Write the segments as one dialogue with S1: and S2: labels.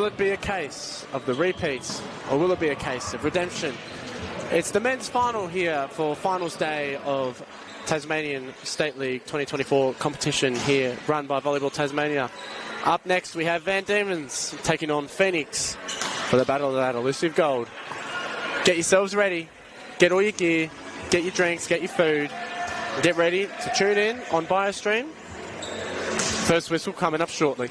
S1: it be a case of the repeats, or will it be a case of redemption? It's the men's final here for finals day of Tasmanian State League 2024 competition here, run by Volleyball Tasmania. Up next, we have Van Diemen's taking on Phoenix for the battle of that elusive gold. Get yourselves ready. Get all your gear. Get your drinks. Get your food. Get ready to tune in on BioStream. First whistle coming up shortly.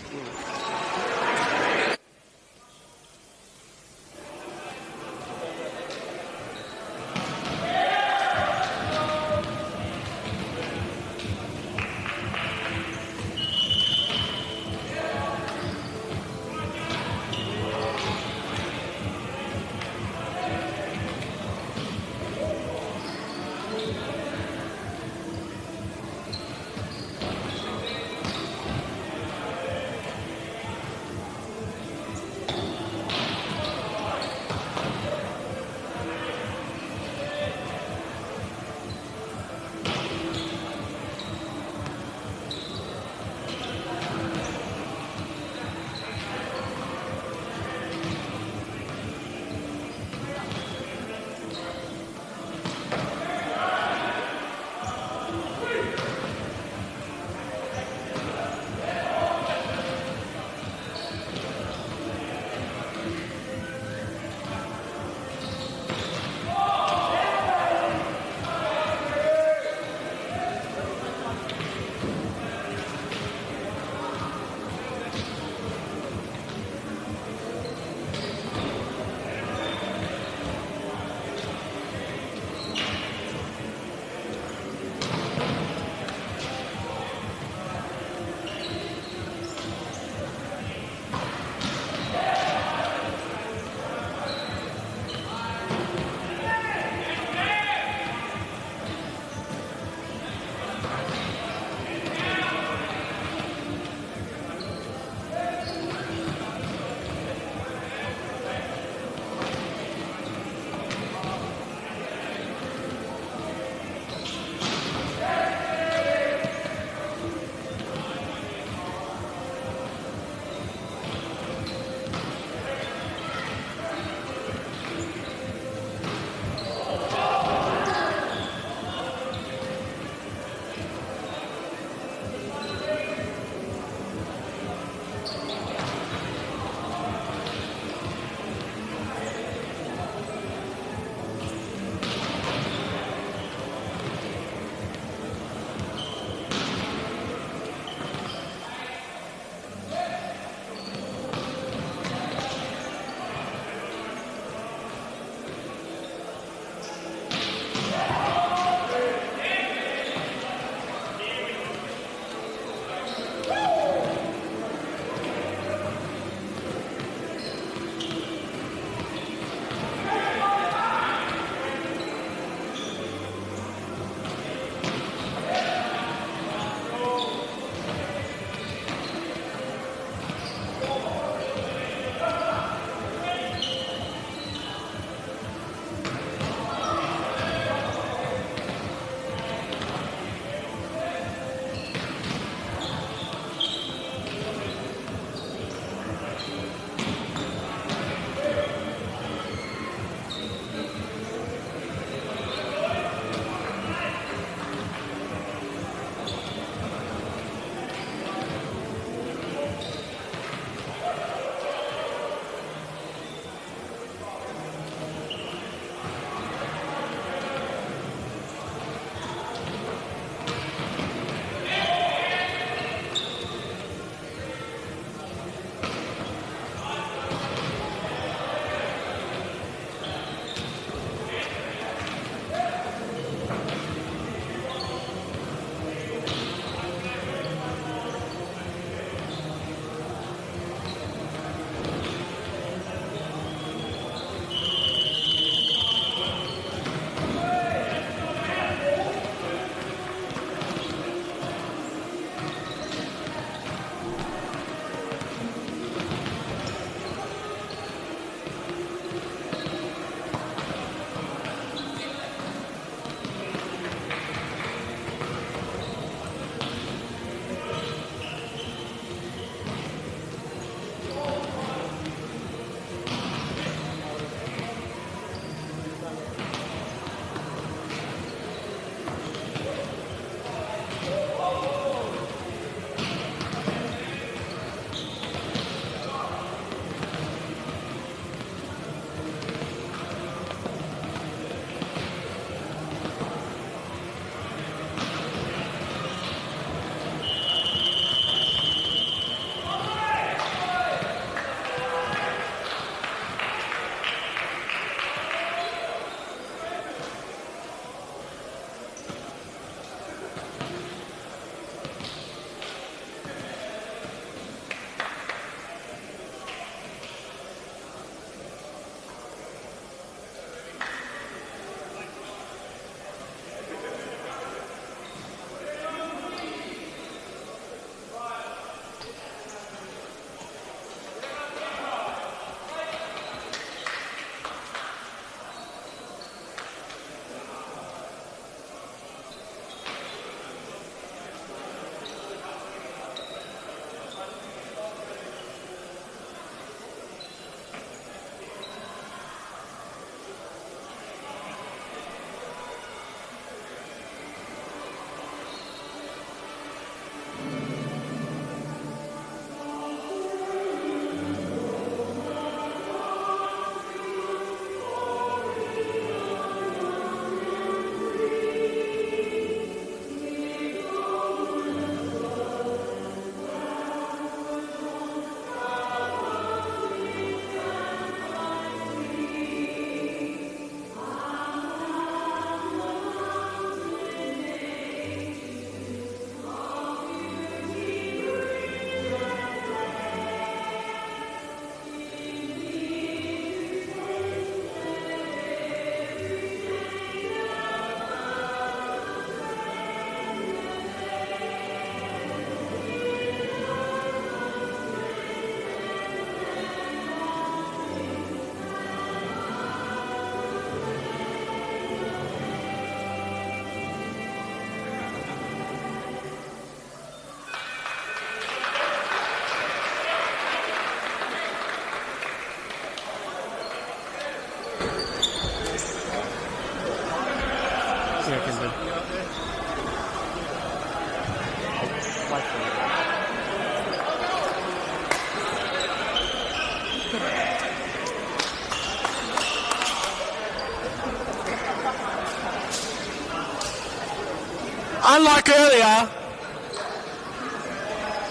S1: unlike earlier,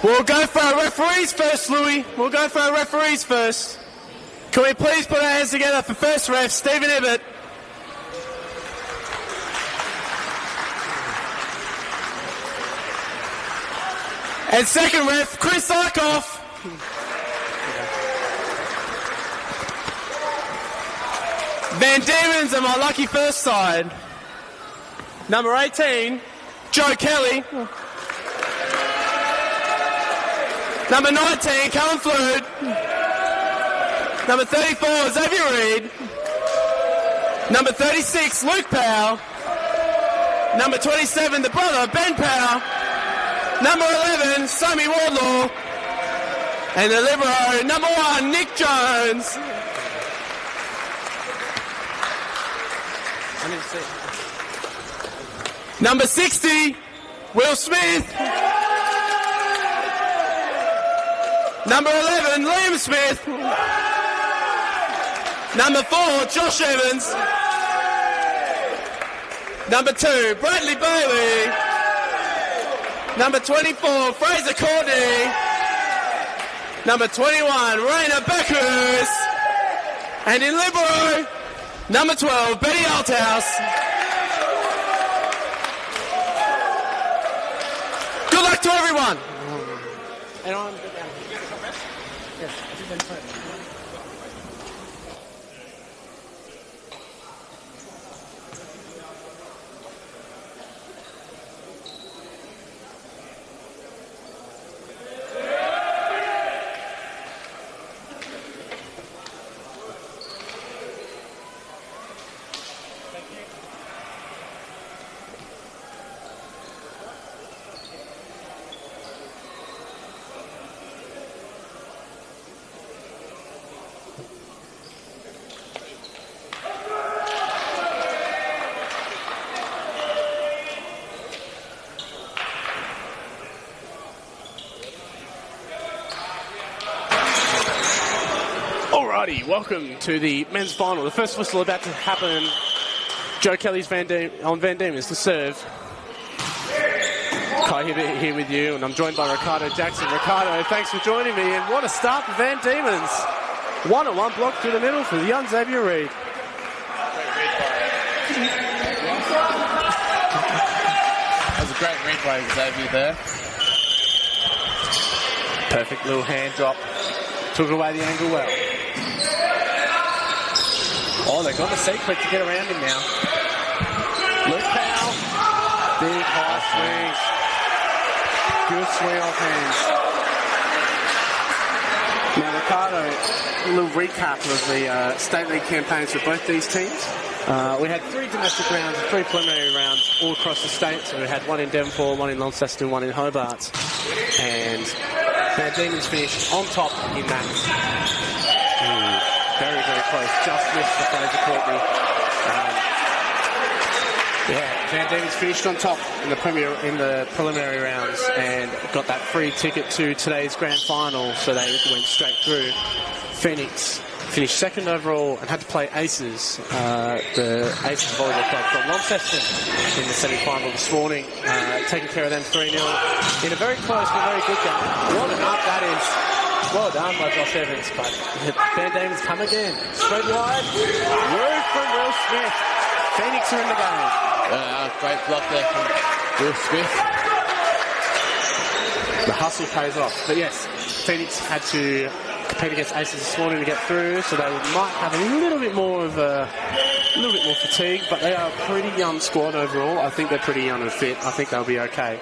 S1: we'll go for our referees first, Louis. We'll go for our referees first. Can we please put our hands together for first ref, Stephen Ibbott. And second ref, Chris Arkoff. Van Diemen's and my lucky first side. Number 18, Joe Kelly. Number 19, Callum Flood. Number 34, Xavier Reid. Number 36, Luke Powell. Number 27, the brother, Ben Powell. Number 11, Sammy Wardlaw. And the libero, number 1, Nick Jones. Number 60, Will Smith. Number 11, Liam Smith. Number 4, Josh Evans. Number 2, Bradley Bailey. Number 24, Fraser Courtney. Number 21, Raina Bacchus. And in libero, number 12, Betty Althouse. Good luck to everyone. Welcome to the men's final. The first whistle about to happen. Joe Kelly's on Van Diemen's to serve. Kai Hibbert here with you, and I'm joined by Ricardo Jackson. Ricardo, thanks for joining me, and what a start for Van Diemen's. 1-on-1 block through the middle for the young Xavier Reid.
S2: That was a great read by Xavier there.
S1: Perfect little hand drop. Took away the angle well. Oh, they've got the secret to get around him now. Luke Powell. Big high swing. Good swing off hands. Now, Ricardo, a little recap of the State League campaigns for both these teams. We had 3 domestic rounds and 3 preliminary rounds all across the state. So we had 1 in Devonport, 1 in Launceston, 1 in Hobart. And Van Diemen's finished on top in that. Very, very close. Just missed the Fraser Courtney. Van Diemen's finished on top in the preliminary rounds and got that free ticket to today's grand final, so they went straight through. Phoenix finished second overall and had to play Aces, the Aces Volleyball Club from Launceston in the semi-final this morning, taking care of them 3-0 in a very close but very good game. What an up that is. Well done by Josh Evans, but Van Diemen's come again. Spread wide. Word from Will Smith. Phoenix are in the game.
S2: Great block there from Will Smith.
S1: The hustle pays off. But yes, Phoenix had to compete against Aces this morning to get through, so they might have a little bit more fatigue, but they are a pretty young squad overall. I think they're pretty young and fit. I think they'll be okay.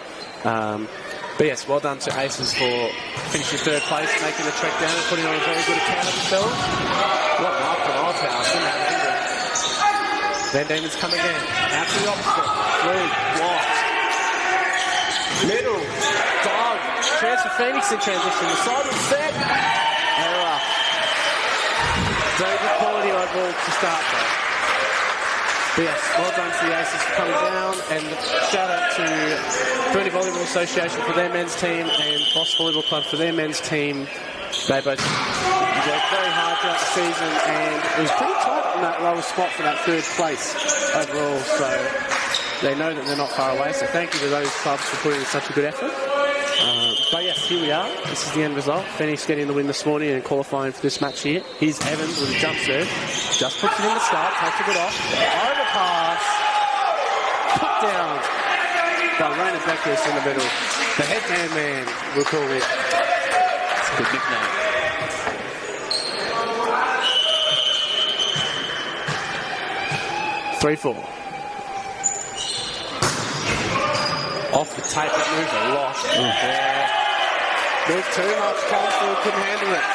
S1: But yes, well done to Aces for finishing 3rd place, making the trek down and putting on a very good account of themselves. What an up from Althouse in that angle. Van Diemen's come again. Out to the opposite. Through. Blocked. Middle. Dog. Chance for Phoenix in transition. The side was set. Error. Very good quality overall to start though. But yes, well done to the Aces for coming down, and shout out to Burnie Volleyball Association for their men's team and Boss Volleyball Club for their men's team. They both worked very hard throughout the season, and it was pretty tight in that lower spot for that 3rd place overall. So they know that they're not far away, so thank you to those clubs for putting in such a good effort. But yes, here we are. This is the end result. Phoenix getting the win this morning and qualifying for this match here. Here's Evans with a jump serve. Just puts it in the start, takes a bit off. Overpass. Put down by Rainer Beckus in the middle. The headman man, we'll call it.
S2: It's a good nickname.
S1: 3-4. Off the tape, that moves a lot. Yeah. Moved too much, Colesfield couldn't handle it.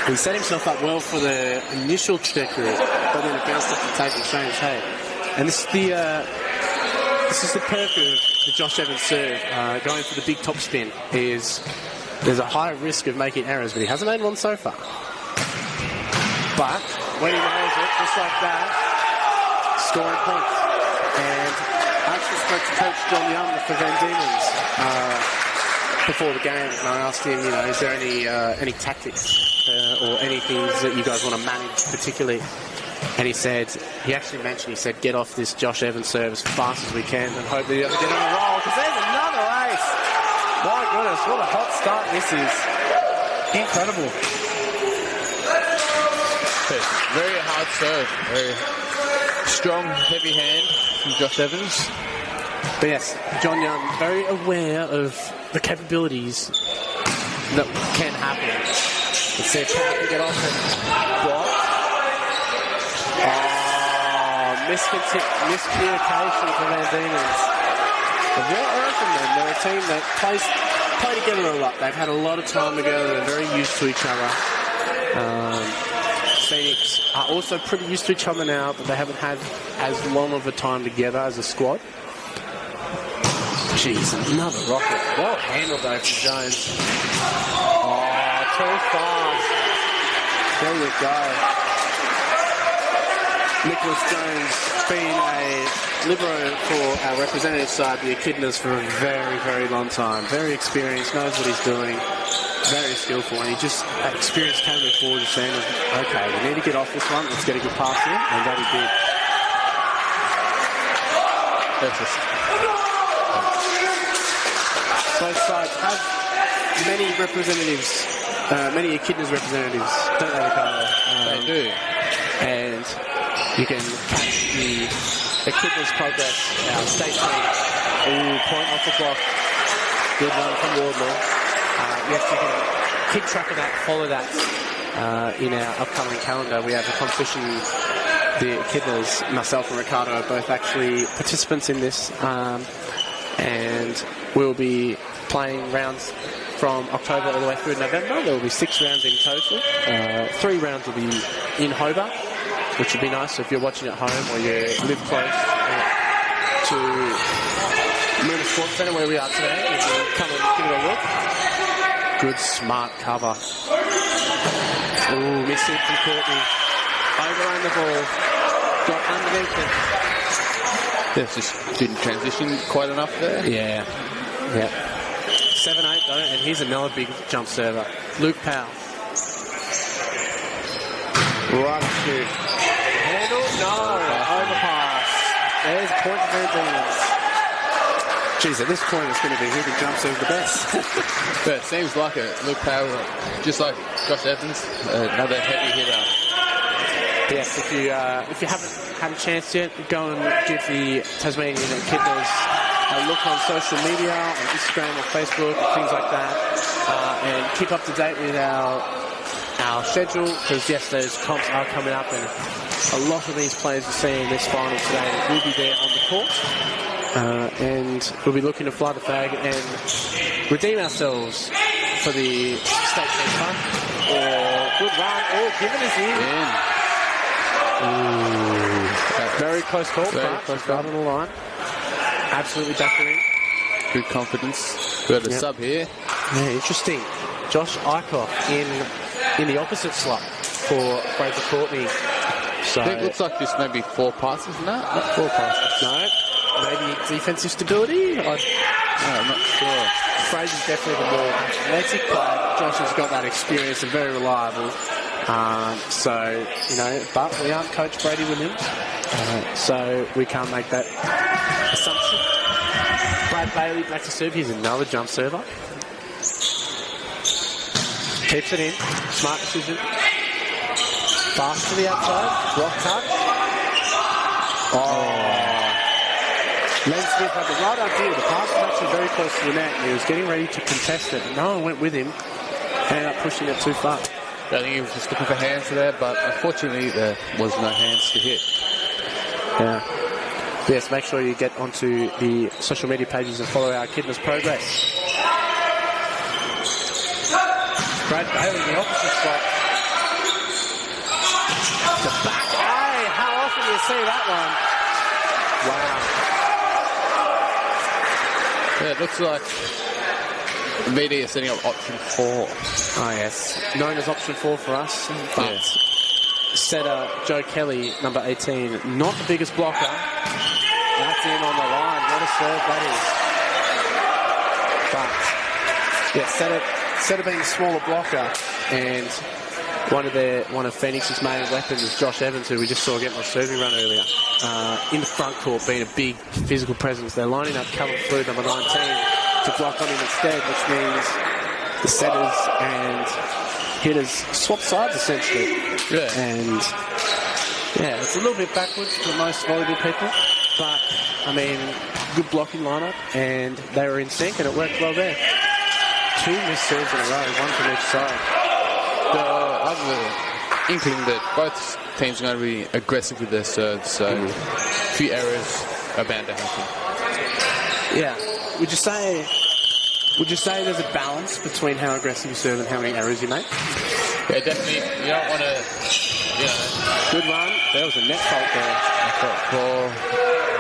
S1: He set himself up well for the initial trajectory, but then it bounced off the tape and changed shape. And this is the perk of the Josh Evans serve, going for the big top spin, is there's a high risk of making errors, but he hasn't made one so far. But when he nails it, just like that, scoring points. And I actually spoke to Coach John Young for Van Diemen's before the game, and I asked him, is there any tactics or any things that you guys want to manage particularly? And he actually mentioned, get off this Josh Evans serve as fast as we can and hope that he doesn't get on a roll, because there's another ace. My goodness, what a hot start this is. Incredible.
S2: Very hard serve. Very strong, heavy hand from Josh Evans.
S1: But yes, John Young, very aware of the capabilities that can happen. Let's see if Pat can get off it. Block. Miscommunication for Van Diemen's. I've learned from them. They're a team that play together a lot. They've had a lot of time together. They're very used to each other. Phoenix are also pretty used to each other now, but they haven't had as long of a time together as a squad. Jeez, another rocket. Well handled though from Jones. Oh, too fast. There you go. Nicholas Jones being a libero for our representative side, the Echidnas, for a very, very long time. Very experienced, knows what he's doing. Very skillful, and he just, that experience came forward and saying, okay, we need to get off this one, let's get a good pass in, and that he did. Both sides have many representatives, many Echidnas representatives, don't they, Ricardo?
S2: They do.
S1: And you can catch the Echidnas progress, our state team. Ooh, point off the block. Good one from Wardlaw. Yes, you can keep track of that, follow that in our upcoming calendar. We have a competition. The Echidnas, myself and Ricardo, are both actually participants in this, and we'll be playing rounds from October all the way through November. There will be 6 rounds in total. 3 rounds will be in Hobart, which would be nice. So if you're watching at home or you live close to Moonah Sports Centre, where we are today, you can come and give it a look. Good, smart cover. Ooh, missed it from Courtney. Overran the ball. Got underneath it.
S2: Yeah, just didn't transition quite enough there.
S1: Yeah. 7-8 though, and here's another big jump server. Luke Powell. Right shoot. Handle? No. Overpass. There's a point for Van Diemen's. Jeez, at this point it's going to be who can jump serve the best.
S2: But it seems like it. Luke Powell, just like Josh Evans, another heavy hitter.
S1: Yes, if you haven't had a chance yet, go and give the Tasmanian Echidnas a look on social media, on Instagram or Facebook, and things like that, and keep up to date with our schedule, because yes, those comps are coming up, and a lot of these players you're seeing in this final today will be there on the court, and we'll be looking to fly the flag and redeem ourselves for the state team fun, or good run, or giving us in. Ooh, very close call, but right on the line. Absolutely back in.
S2: Good confidence. We've got a sub here.
S1: Yeah, interesting. Josh Eichhoff in the opposite slot for Fraser Courtney. So
S2: I think it looks like this maybe 4 passes, no?
S1: Not 4 passes. No. Maybe defensive stability? I'm
S2: not sure.
S1: Fraser's definitely the more athletic player. Josh has got that experience and very reliable. So, you know, but we aren't Coach Brady Williams, so we can't make that assumption. Brad Bailey back to serve. He's another jump server. Keeps it in. Smart decision. Fast to the outside. Block touch. Len Smith had the right idea. The pass was actually very close to the net, and he was getting ready to contest it. No one went with him. Ended up pushing it too far.
S2: I think he was just looking for hands there, but unfortunately there was no hands to hit.
S1: Yeah. Yes, make sure you get onto the social media pages and follow our Kidness progress. Brad Bailey in the opposite spot. The back. Hey, how often do you see that one? Wow.
S2: Yeah, it looks like VD is setting up option 4.
S1: Oh, yes. Known as option 4 for us. But setter Joe Kelly, number 18, not the biggest blocker. That's in on the line. What a serve that is. But, yeah, setter being a smaller blocker, and one of Phoenix's main weapons is Josh Evans, who we just saw getting a serving run earlier. In the front court, being a big physical presence. They're lining up Callum Flood, number 19, to block on him instead, which means the setters and hitters swap sides essentially.
S2: Yeah.
S1: And yeah, it's a little bit backwards for most volleyball people, but I mean, good blocking lineup, and they were in sync, and it worked well there. 2 missed serves in a row, one from each side.
S2: I have an inkling that both teams are going to be aggressive with their serves, so a few errors are bound to happen.
S1: Yeah. Would you say there's a balance between how aggressive you serve and how many errors you make?
S2: Yeah, definitely. You don't want to,
S1: Good run. There was a net fault there.
S2: I thought for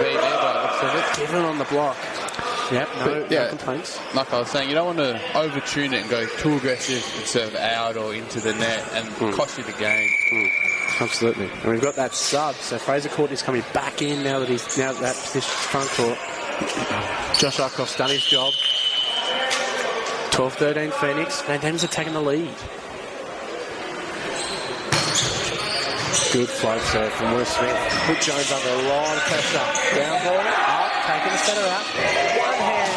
S2: VD by the looks of it.
S1: Given on the block. Yep, no complaints.
S2: Like I was saying, you don't want to over-tune it and go too aggressive and serve out or into the net and cost you the game.
S1: Absolutely. And we've got that sub, so Fraser Courtney's coming back in now that that position's front court. Josh Arkoff's done his job. 12-13 Phoenix. Van Dam's are taking the lead. Good float serve from Will Smith. Put Jones under a lot of pressure. Down ball, up, taking the centre out. One hand,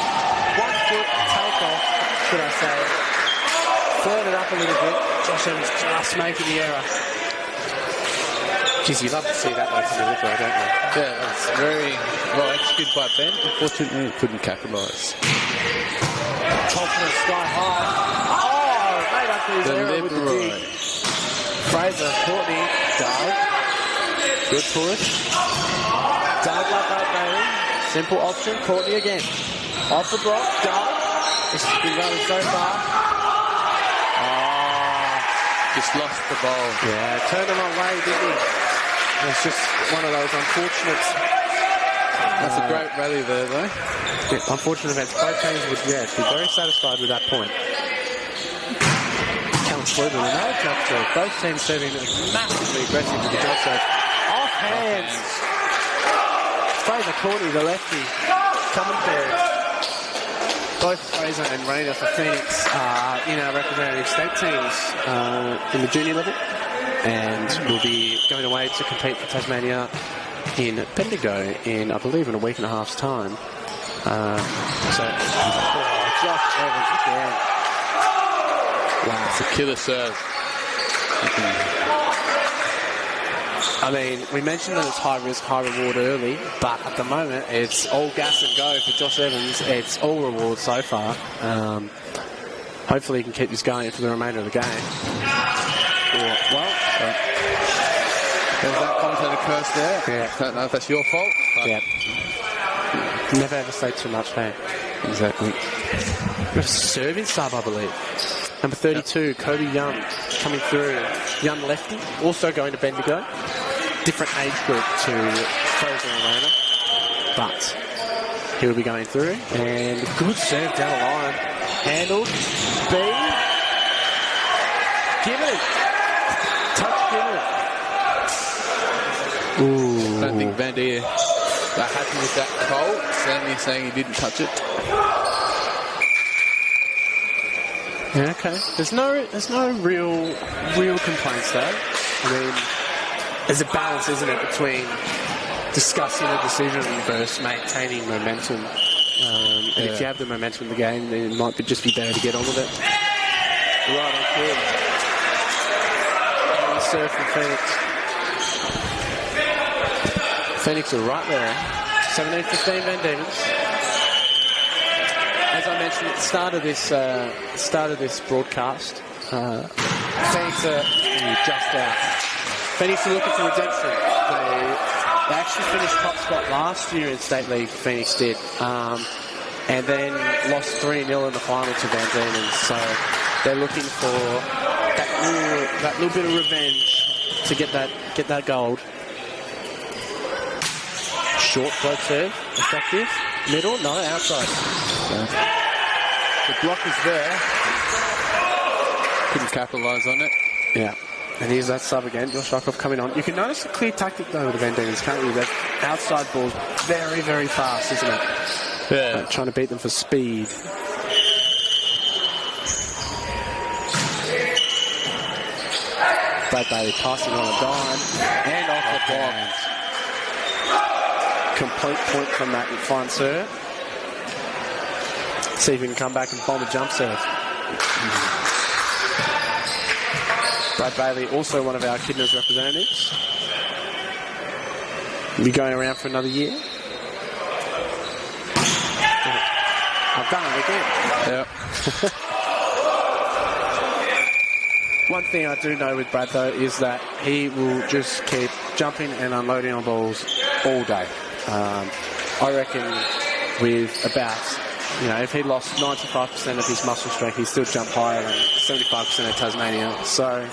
S1: 1 foot, take off, should I say. Floated up a little bit. Josh Evans just making the error. Geez, you love to see that way from the Libero, don't you?
S2: Yeah, that's very well executed by Ben. Unfortunately, it couldn't capitalise.
S1: Confidence sky high. Oh, made up for his error with the dig. Fraser, Courtney, Doug. Good push. Doug like that, baby. Simple option. Courtney again. Off the block. Doug. This has been running so far.
S2: Just lost the ball.
S1: Yeah, turned the wrong way, didn't he? It's just one of those unfortunate...
S2: That's a great rally there, though.
S1: Yeah, unfortunate events. Both teams would, be very satisfied with that point. Callum Floyd with another jump serve. Both teams serving massively aggressive with the jump serve. Off hands. Fraser Courtney, the lefty, coming third. Both Fraser and Rainer for Phoenix are in our representative state teams in the junior level, and will be going away to compete for Tasmania in Bendigo in, I believe, in a week and a half's time. Josh Evans again. Wow.
S2: It's a killer serve.
S1: I mean, we mentioned that it's high risk, high reward early, but at the moment it's all gas and go for Josh Evans. It's all reward so far. Hopefully he can keep this going for the remainder of the game.
S2: There's that commentator curse there.
S1: Yeah.
S2: I don't know if that's your fault.
S1: Yeah. Never ever say too much, hey?
S2: Exactly.
S1: A serving sub, I believe. Number 32, Kobe Young, coming through. Young lefty, also going to Bendigo. Different age group to Fraser and Rainer, but he'll be going through. And good serve down the line. Handled. B. Given. Touch given. Ooh.
S2: I don't think Van Der are happy with that call. Stanley saying he didn't touch it.
S1: Yeah, okay. There's no real complaints though. I mean, there's a balance, isn't it, between discussing a decision versus maintaining momentum. And if you have the momentum in the game, then it might just be better to get on with it. Right on field. And the serve from Phoenix. Phoenix are right there. 17-15 Van Diemen's. As I mentioned at the start of this broadcast, Phoenix are just out. Phoenix are looking for redemption. They actually finished top spot last year in State League, Phoenix did, and then lost 3-0 in the final to Van Diemen's. So they're looking for that little bit of revenge to get that gold. Short float serve, effective. Middle, no, outside.
S2: The block is there. Couldn't capitalise on it.
S1: Yeah. And here's that sub again, Josh Rakoff coming on. You can notice a clear tactic though with the Van Diemen's, can't you? That outside ball's very, very fast, isn't it?
S2: Yeah.
S1: Trying to beat them for speed. Brad Bailey passing on a dime and off the block. Complete point from that fine serve. See if we can come back and bomb a jump serve. Brad Bailey, also one of our Kidners representatives. Will be going around for another year. I've done it again.
S2: Yep.
S1: One thing I do know with Brad, though, is that he will just keep jumping and unloading on balls all day. I reckon with about, if he lost 95% of his muscle strength, he'd still jump higher than 75% of Tasmania. So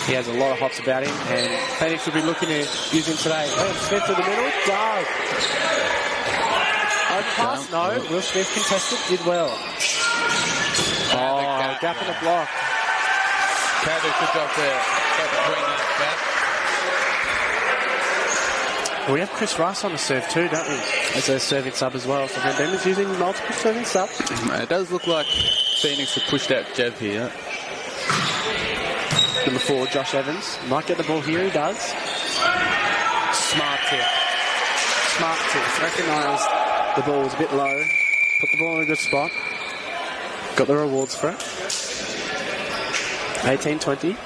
S1: he has a lot of hops about him, and Phoenix will be looking to use him today. Will Smith to the middle, dog. Overpass, no. Will Smith contested, did well. Gap in the block.
S2: Canada, good job there. Between that
S1: We have Chris Rice on the serve too, don't we? As a serving sub as well. So Van Diemen's using multiple serving subs.
S2: It does look like Phoenix have pushed out Jev here.
S1: Number 4, Josh Evans. Might get the ball here, he does. Smart tip. Recognised the ball was a bit low. Put the ball in a good spot. Got the rewards for it. 18-20.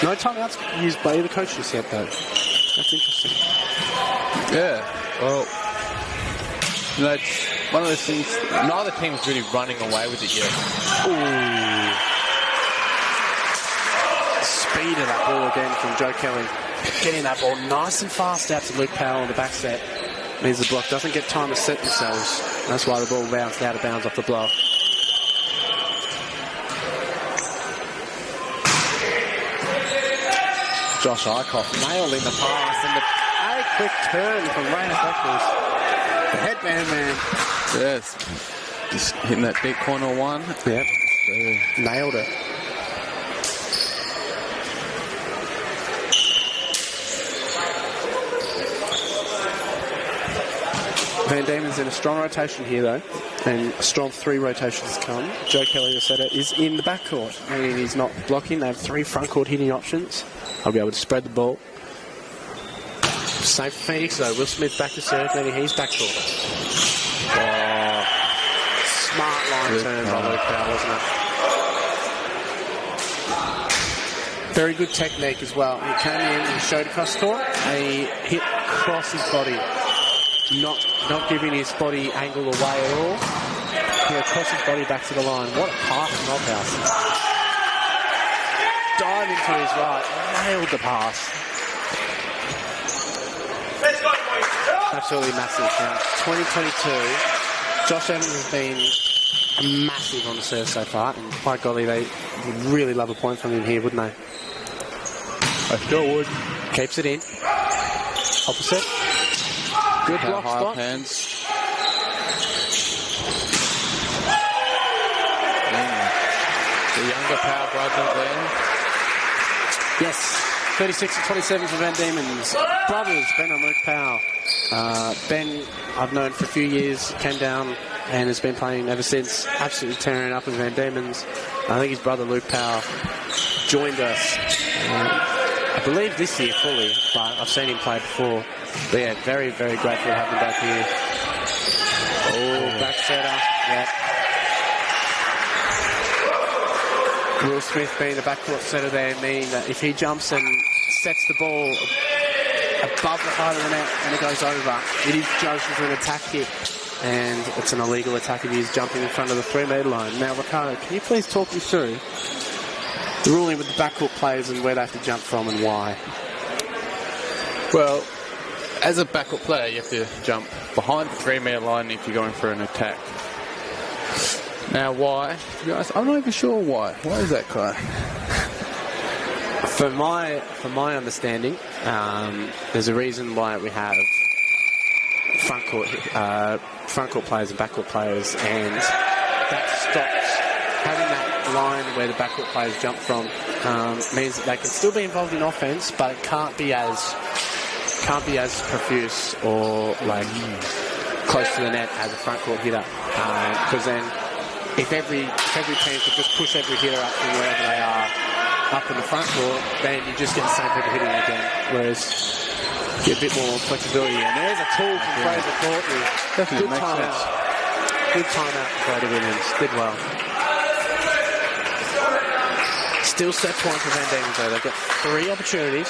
S1: No timeouts used by either coaches yet, though. That's interesting.
S2: Yeah, well, it's one of those things. Neither team's really running away with it yet.
S1: Ooh. Speed of that ball again from Joe Kelly. Getting that ball nice and fast out to Luke Powell on the back set. Means the block doesn't get time to set themselves. That's why the ball bounced out of bounds off the block. Josh Eichhoff nailing the pass and a quick turn from Ryan Beckles. The headband man.
S2: Yes. Just hitting that deep corner one.
S1: Yep. Nailed it. Van Diemen's in a strong rotation here, though, and a strong 3 rotations come. Joe Kelly, the setter, is in the backcourt, and he's not blocking. They have 3 frontcourt hitting options. I'll be able to spread the ball. Same for Phoenix, though. Will Smith back to serve, then he's backcourt. Oh, smart line turn by Luke Powell, wasn't it? Very good technique as well. He came in and showed across court, and he hit across his body. Not giving his body angle away at all. He across his body back to the line. What a pass from Knobhouse. Dive into his right. Nailed the pass. Absolutely massive. Now, 2022, Josh Evans has been massive on the serve so far, and by golly, they would really love a point from him here, wouldn't they?
S2: I sure would.
S1: Keeps it in. Opposite. Good block spot.
S2: Hands. The younger Power brother there.
S1: Yes. 36-27 for Van Diemen's. Brothers, Ben and Luke Powell. Ben, I've known for a few years, came down and has been playing ever since, absolutely tearing it up with Van Diemen's. I think his brother Luke Powell joined us, I believe this year fully, but I've seen him play before. But yeah, very, very grateful to have him back here. Oh, back setter, yeah. Will Smith being the backcourt setter there, meaning that if he jumps and sets the ball above the height of the net and it goes over, it is judged as an attack hit, and it's an illegal attack if he's jumping in front of the 3-metre line. Now, Ricardo, can you please talk me through the ruling with the backcourt players and where they have to jump from and why?
S2: Well, as a backcourt player, you have to jump behind the 3-metre line if you're going for an attack. Now, why? To be honest, I'm not even sure why. Why is that, Clay?
S1: For my understanding, there's a reason why we have front court players and backcourt players, and that stops having that line where the backcourt players jump from. Means that they can still be involved in offense, but it can't be as profuse or like close to the net as a front court hitter, because then if every team could just push every hitter up from wherever they are up in the front court, then you just get the same people hitting again, whereas you get a bit more flexibility. And there's a tool from Fraser Courtney.
S2: Definitely makes sense.
S1: Good timeout for Brady Williams. Did well. Still set point for Van Diemen though. They've got 3 opportunities.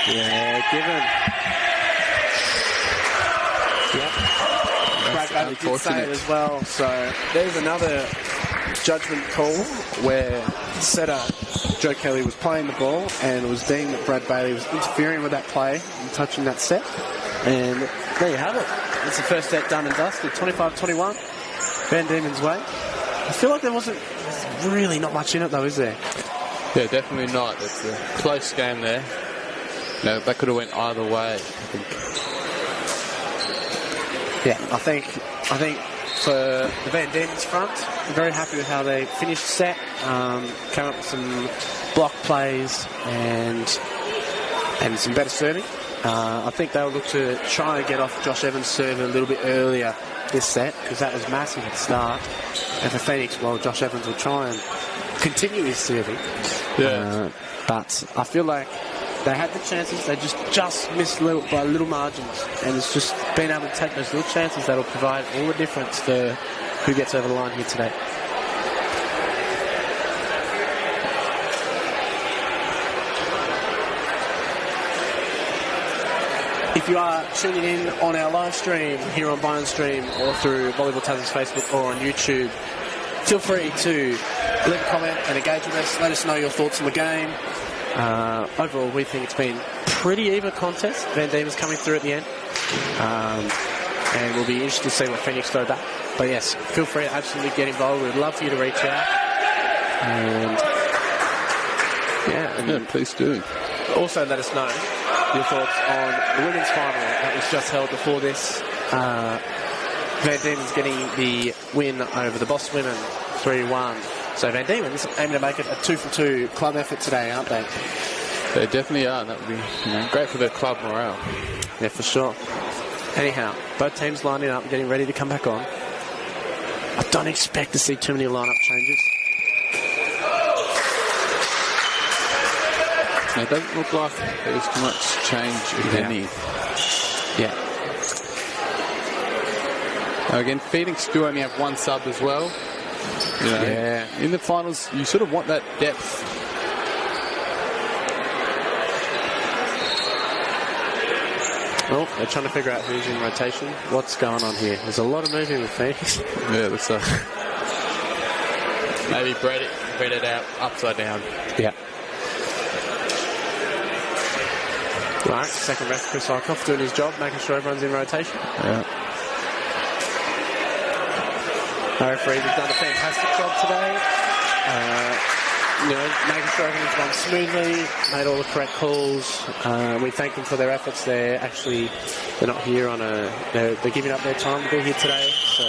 S1: Yeah, given. Yep. Brad Bailey did say it as well. So there's another judgment call where setter Joe Kelly was playing the ball and it was deemed that Brad Bailey was interfering with that play and touching that set. And there you have it. It's the first set done and dusted. 25-21. Van Diemen's way. I feel like there's really not much in it though, is there?
S2: Yeah, definitely not. It's a close game there. No, that could have went either way, I think.
S1: Yeah, I think for the Van Diemen's front, I'm very happy with how they finished the set. Came up with some block plays and some better serving. I think they'll look to try and get off Josh Evans' serve a little bit earlier this set, because that was massive at the start. And for Phoenix, well, Josh Evans will try and continue his serving.
S2: Yeah.
S1: But I feel like they had the chances, they just missed by little margins, and it's just being able to take those little chances that'll provide all the difference for who gets over the line here today. If you are tuning in on our live stream here on Byron Stream or through Volleyball Tasman's Facebook or on YouTube, feel free to leave a comment and engage with us. Let us know your thoughts on the game. Overall, we think it's been pretty even contest. Van Diemen's coming through at the end. And we'll be interested to see what Phoenix throw back. But yes, feel free to absolutely get involved. We'd love for you to reach out. And
S2: yeah, please do.
S1: Also let us know your thoughts on the women's final that was just held before this. Van Diemen's getting the win over the Boss women 3-1. So Van Diemen's aiming to make it a 2-for-2 club effort today, aren't they?
S2: They definitely are, and that would be great for their club morale.
S1: Yeah, for sure. Anyhow, both teams lining up and getting ready to come back on. I don't expect to see too many lineup changes.
S2: It doesn't look like there's too much change, if any.
S1: Yeah.
S2: Now again, Phoenix do only have one sub as well. You know,
S1: yeah.
S2: In the finals, you sort of want that depth.
S1: Well, they're trying to figure out who's in rotation. What's going on here? There's a lot of moving with Phoenix.
S2: Yeah, looks like. Maybe bread it out upside down.
S1: Yeah. Right, second ref, Chris Eichhoff doing his job, making sure everyone's in rotation.
S2: Yeah.
S1: Our referees have done a fantastic job today. Making sure everything's gone smoothly, made all the correct calls. We thank them for their efforts. They're not here on they're giving up their time to be here today. So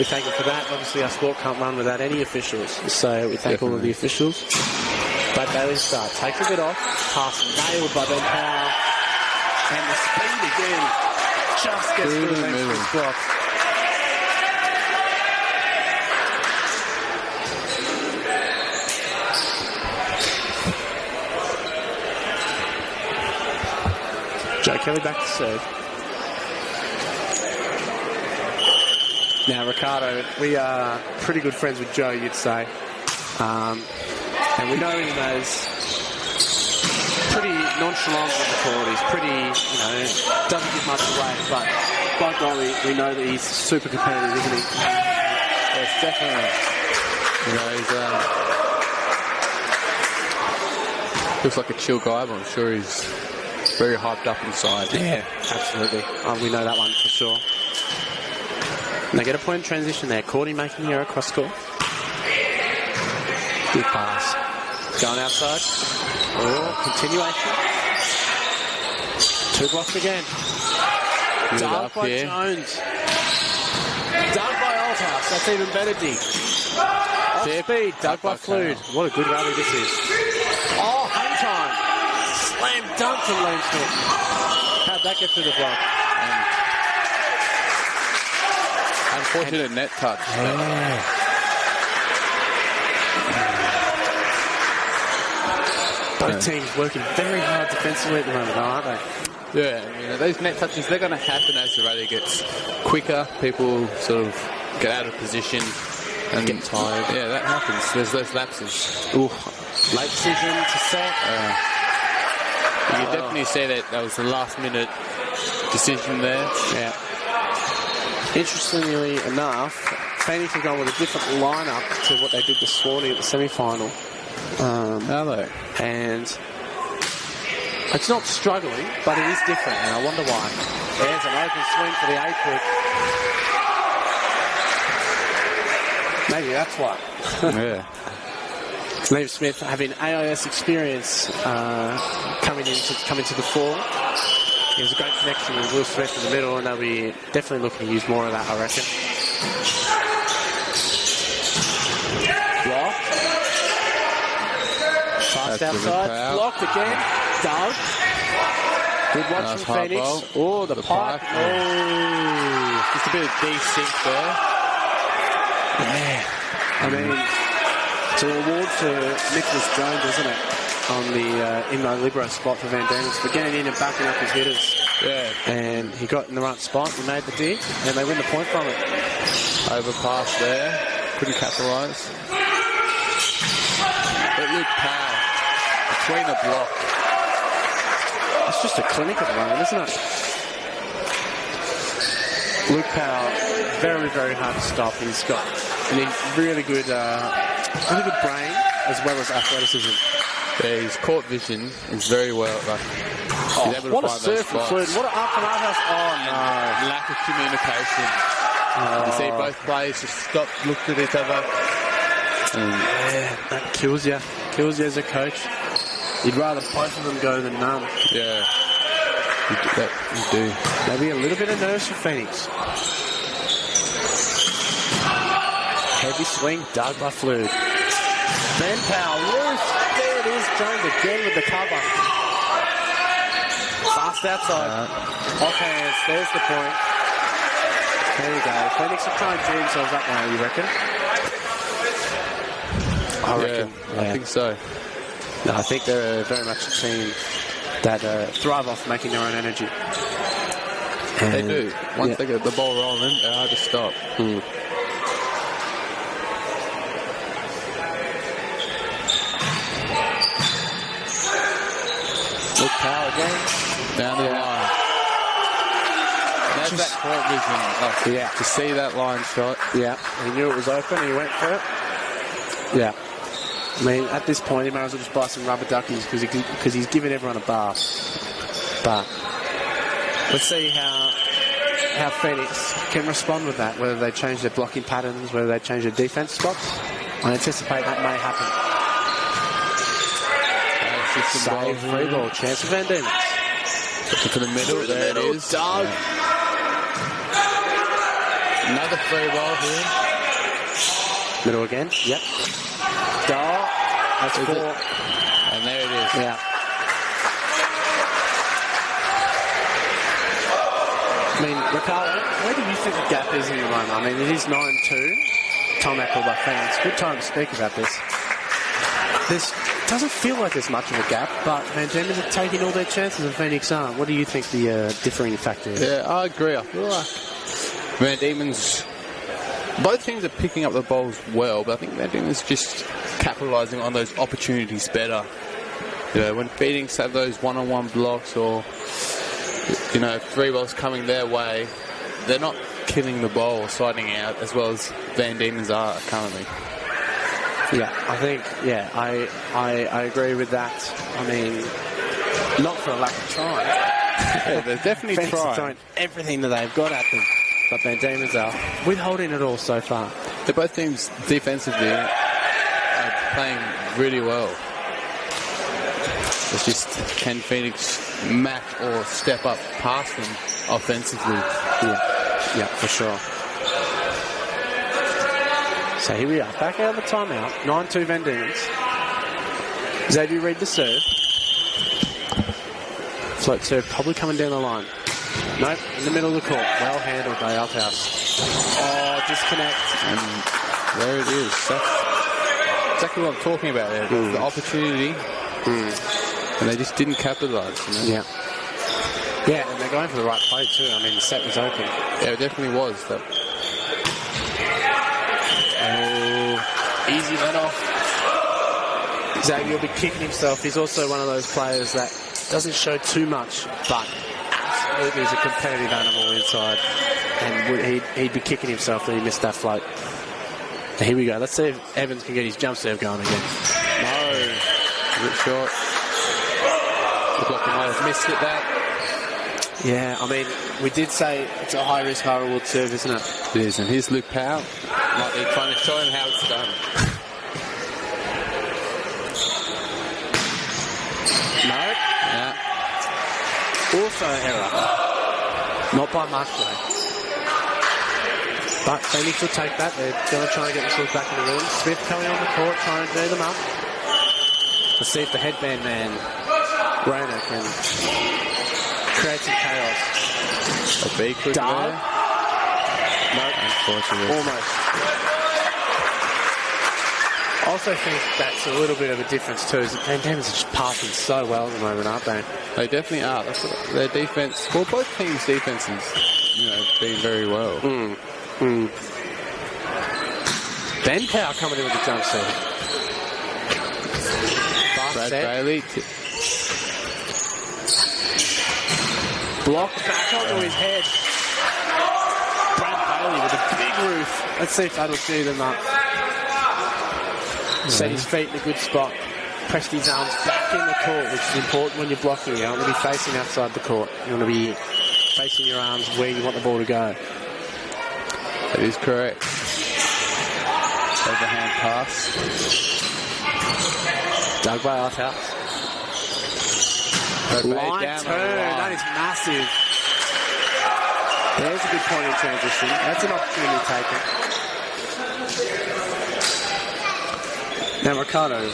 S1: We thank him for that. Obviously, our sport can't run without any officials, so we thank all of the officials. Brad Bailey's start. Takes a bit off. Pass nailed by Ben Powell. And the speed again just gets through the next block. Joe Kelly back to serve. Now, Ricardo, we are pretty good friends with Joe, you'd say. And we know him as pretty nonchalant on the court. He's pretty, doesn't give much away. But by golly, we know that he's super competitive, isn't he?
S2: Yes, definitely. He's looks like a chill guy, but I'm sure he's very hyped up inside.
S1: Yeah, absolutely. We know that one for sure. And they get a point in transition there. Cordy making the error cross court. Good pass. Going outside. Continuation. 2 blocks again. Dug by Jones. Dug by Althouse. That's even better, D. Off speed. Dug by Flood. What a good rally this is. Oh, hang time. Slam dunk from Liam Smith. How'd that get through the block?
S2: Unfortunate net touch.
S1: Both teams working very hard defensively at the moment, aren't they?
S2: Yeah, those net touches, they're going to happen as the rally gets quicker. People sort of get out of position and
S1: get tired.
S2: Yeah, that happens. There's those lapses.
S1: Ooh, late decision to set.
S2: You can definitely say that was the last minute decision there.
S1: Yeah. Interestingly enough, Phoenix have gone with a different lineup to what they did this morning at the semi-final.
S2: Are they?
S1: And it's not struggling, but it is different, and I wonder why. There's an open swing for the A-quick. Maybe that's why.
S2: Yeah.
S1: Liam Smith having AIS experience coming to the fore. He has a great connection with Will Smith in the middle, and they'll be definitely looking to use more of that, I reckon. Blocked. Fast outside. Blocked again. Dug. Good watch from Phoenix. Oh, the pipe. Oh.
S2: Just a bit of desync there.
S1: Yeah. I mean, it's an award for Nicholas Jones, isn't it? On the in the libero spot for Van Daniels for getting in and backing up his hitters.
S2: Yeah.
S1: And he got in the right spot, he made the dig, and they win the point from it.
S2: Overpass there. Couldn't capitalise. But Luke Powell, between the block.
S1: It's just a clinic at the moment, isn't it? Luke Powell, very, very hard to stop. He's got a really good brain as well as athleticism.
S2: Yeah, his court vision is very well. He's able to
S1: what a
S2: find
S1: serve from Flood. What an up from Outhouse. Oh, no.
S2: Lack of communication. You see both players just stop, looked at each other.
S1: Yeah, that kills you. Kills you as a coach. You'd rather both of them go than none.
S2: Yeah. You do.
S1: Maybe a little bit of nerves for Phoenix. Heavy swing, dug by Flood. Ben Powell, loose. There it is. Jones again with the cover. Fast outside. Off hands. There's the point. There you go. Phoenix are trying to tee themselves up now, you reckon? I reckon.
S2: I think so.
S1: No, I think they're very much a team that thrive off making their own energy. And
S2: they do. Once they get the ball rolling, they're hard to stop.
S1: Luke Powell again.
S2: Down the line. That's that court vision. To see that line shot.
S1: Yeah. He knew it was open. He went for it. Yeah. I mean, at this point, he might as well just buy some rubber duckies because he's giving everyone a bath. But let's see how Phoenix can respond with that, whether they change their blocking patterns, whether they change their defense spots. I anticipate that may happen. Save, free ball, chance of Van Diemen.
S2: Looking for the middle, there it is.
S1: Dug.
S2: Another free ball here.
S1: Middle again. Yep. Goal. That's 4.
S2: And there it is.
S1: Yeah. I mean, Ricardo, where do you think the gap is in the moment? I mean, it is 9-2. Time out called by fans. Good time to speak about this. This doesn't feel like there's much of a gap, but Van Diemen's are taking all their chances and Phoenix aren't. What do you think the differing factor is?
S2: Yeah, I agree. I feel like Van Diemen's... Both teams are picking up the balls well, but I think Van Diemen's just capitalising on those opportunities better. You know, when Phoenix have those one-on-one blocks or, you know, free balls coming their way, they're not killing the ball or sliding out as well as Van Diemen's are currently.
S1: Yeah, I think, I agree with that. I mean, not for a lack of trying.
S2: Yeah, they're definitely
S1: trying everything that they've got at them. But Van Diemen's are withholding it all so far.
S2: They're both teams defensively are playing really well. It's just, can Phoenix match or step up past them offensively?
S1: Yeah, for sure. So here we are, back out of the timeout. 9-2 Van Diemen's. Xavier Reid the serve. Float serve probably coming down the line. Nope, in the middle of the court. Well handled by Althouse. Oh, disconnect.
S2: And there it is. That's exactly what I'm talking about there. The opportunity. And they just didn't capitalise. You know?
S1: Yeah. Yeah, and they're going for the right play too. I mean, the set was open.
S2: Yeah, it definitely was.
S1: Easy let off. Xavier will be kicking himself. He's also one of those players that doesn't show too much, but absolutely is a competitive animal inside. And he'd be kicking himself that he missed that float. So here we go. Let's see if Evans can get his jump serve going again.
S2: No. A bit short. Looked like he might have missed it there.
S1: Yeah, I mean, we did say it's a high-risk, high-reward serve, isn't it?
S2: It is, and here's Luke Powell. Might be trying to show him how it's done.
S1: No.
S2: Yeah.
S1: Also an error. Not by much, though. But Phoenix will take that. They're going to try and get themselves back in the room. Smith coming on the court, trying to do them up. Let's see if the headband man, Rona, can create some chaos.
S2: A big quick
S1: Dart.
S2: there.
S1: Nope.
S2: Unfortunately.
S1: Almost. I also think that's a little bit of a difference too. Is that Van Diemen's are just passing so well at the moment, aren't they?
S2: They definitely are. That's what their defense. Well, both teams' defenses, you know, been very well.
S1: Ben Powell coming in with the jump serve.
S2: Brad
S1: set.
S2: Bailey.
S1: Blocked back onto his head. Brad Bailey with a big roof. Let's see if that'll do them up. Set his feet in a good spot. Pressed his arms back in the court, which is important when you're blocking. You don't want to be facing outside the court. You want to be facing your arms where you want the ball to go.
S2: That is correct. Overhand pass.
S1: Dug by Althouse. Line turn. That is massive. There's a good point in transition. That's an opportunity taken. Now, Ricardo,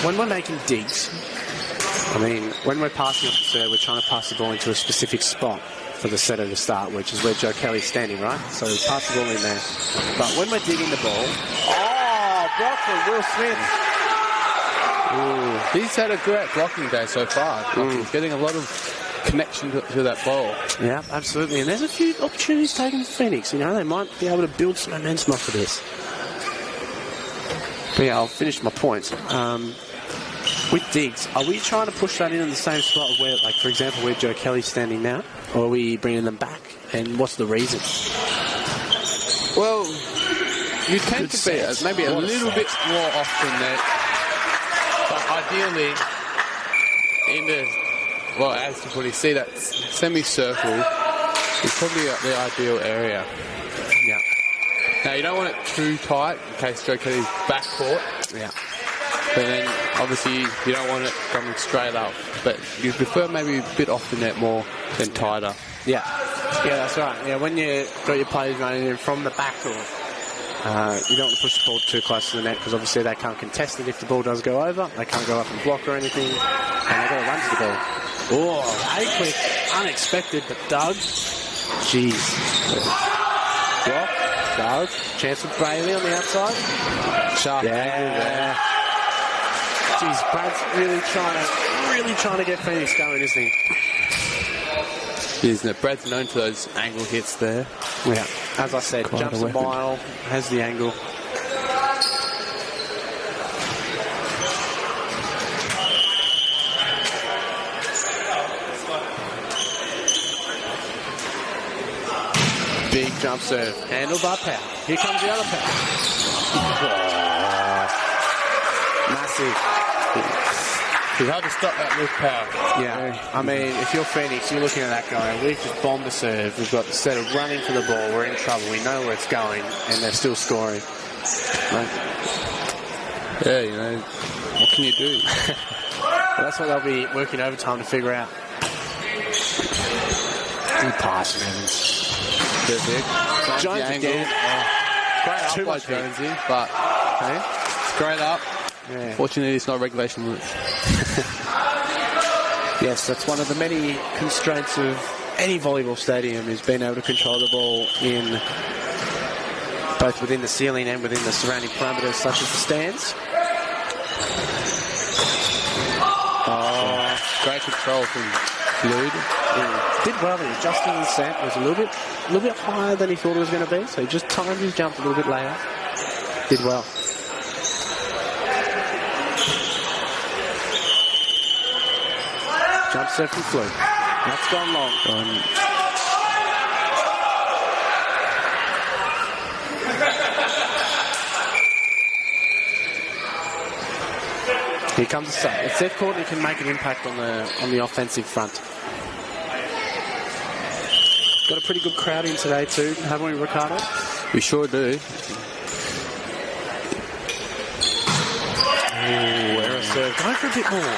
S1: when we're making digs, I mean, when we're passing off the serve, we're trying to pass the ball into a specific spot for the setter to start, which is where Joe Kelly's standing, right? So pass the ball in there. But when we're digging the ball, blocked from Will Smith.
S2: Ooh, he's had a great blocking day so far. He's getting a lot of connection to that ball.
S1: Yeah, absolutely. And there's a few opportunities taken for Phoenix. You know, they might be able to build some momentum off of this. But yeah, I'll finish my points. With digs, are we trying to push that in the same spot where, like, for example, where Joe Kelly's standing now? Or are we bringing them back? And what's the reason?
S2: Well, you tend to be maybe a little bit more often there. But ideally, in the, well, as you probably see, that semicircle is probably the ideal area.
S1: Yeah.
S2: Now, you don't want it too tight in case Joe Kelly's backcourt.
S1: Yeah.
S2: But then, obviously, you don't want it coming straight up. But you prefer maybe a bit off the net more than tighter.
S1: Yeah. Yeah, that's right. Yeah, when you got your players running in from the back door, you don't want to push the ball too close to the net because obviously they can't contest it if the ball does go over. They can't go up and block or anything, and they've got to run to the ball. Oh, a quick, unexpected, but Doug. Jeez. Block, Doug. Chance with Bailey on the outside. Sharp angle there. Jeez, Brad's really trying to get Phoenix going, isn't he?
S2: Isn't it? Brad's known for those angle hits there.
S1: Yeah, as I said,
S2: Quite
S1: jumps
S2: a
S1: a
S2: weapon.
S1: mile, has the angle. Big jump serve, handled by Powell. Here comes the other Powell. Massive.
S2: It's hard to stop that with power.
S1: Yeah, I mean, if you're Phoenix, you're looking at that going, we've just bombed the serve. We've got, instead of running for the ball, we're in trouble. We know where it's going, and they're still scoring. Like,
S2: Yeah, you know, what can you do?
S1: well, that's what they'll be working overtime to figure out. Good pass from Evans. Jones again.
S2: Great up
S1: Too
S2: by
S1: much heat.
S2: Jonesy, but
S1: Okay.
S2: straight up.
S1: Yeah.
S2: Fortunately, it's not regulation rules.
S1: Yes, that's one of the many constraints of any volleyball stadium is being able to control the ball in both within the ceiling and within the surrounding parameters such as the stands.
S2: Oh, great control from Floyd.
S1: Yeah. Did well, but adjusting his set was a little bit higher than he thought it was going to be, so he just timed his jump a little bit later. Did well. Jump set from Floyd. That's gone long. Here comes the sub. If Seth Courtney can make an impact on the offensive front. Got a pretty good crowd in today too, haven't we, Ricardo?
S2: We sure do.
S1: Error serve. Go for a bit more.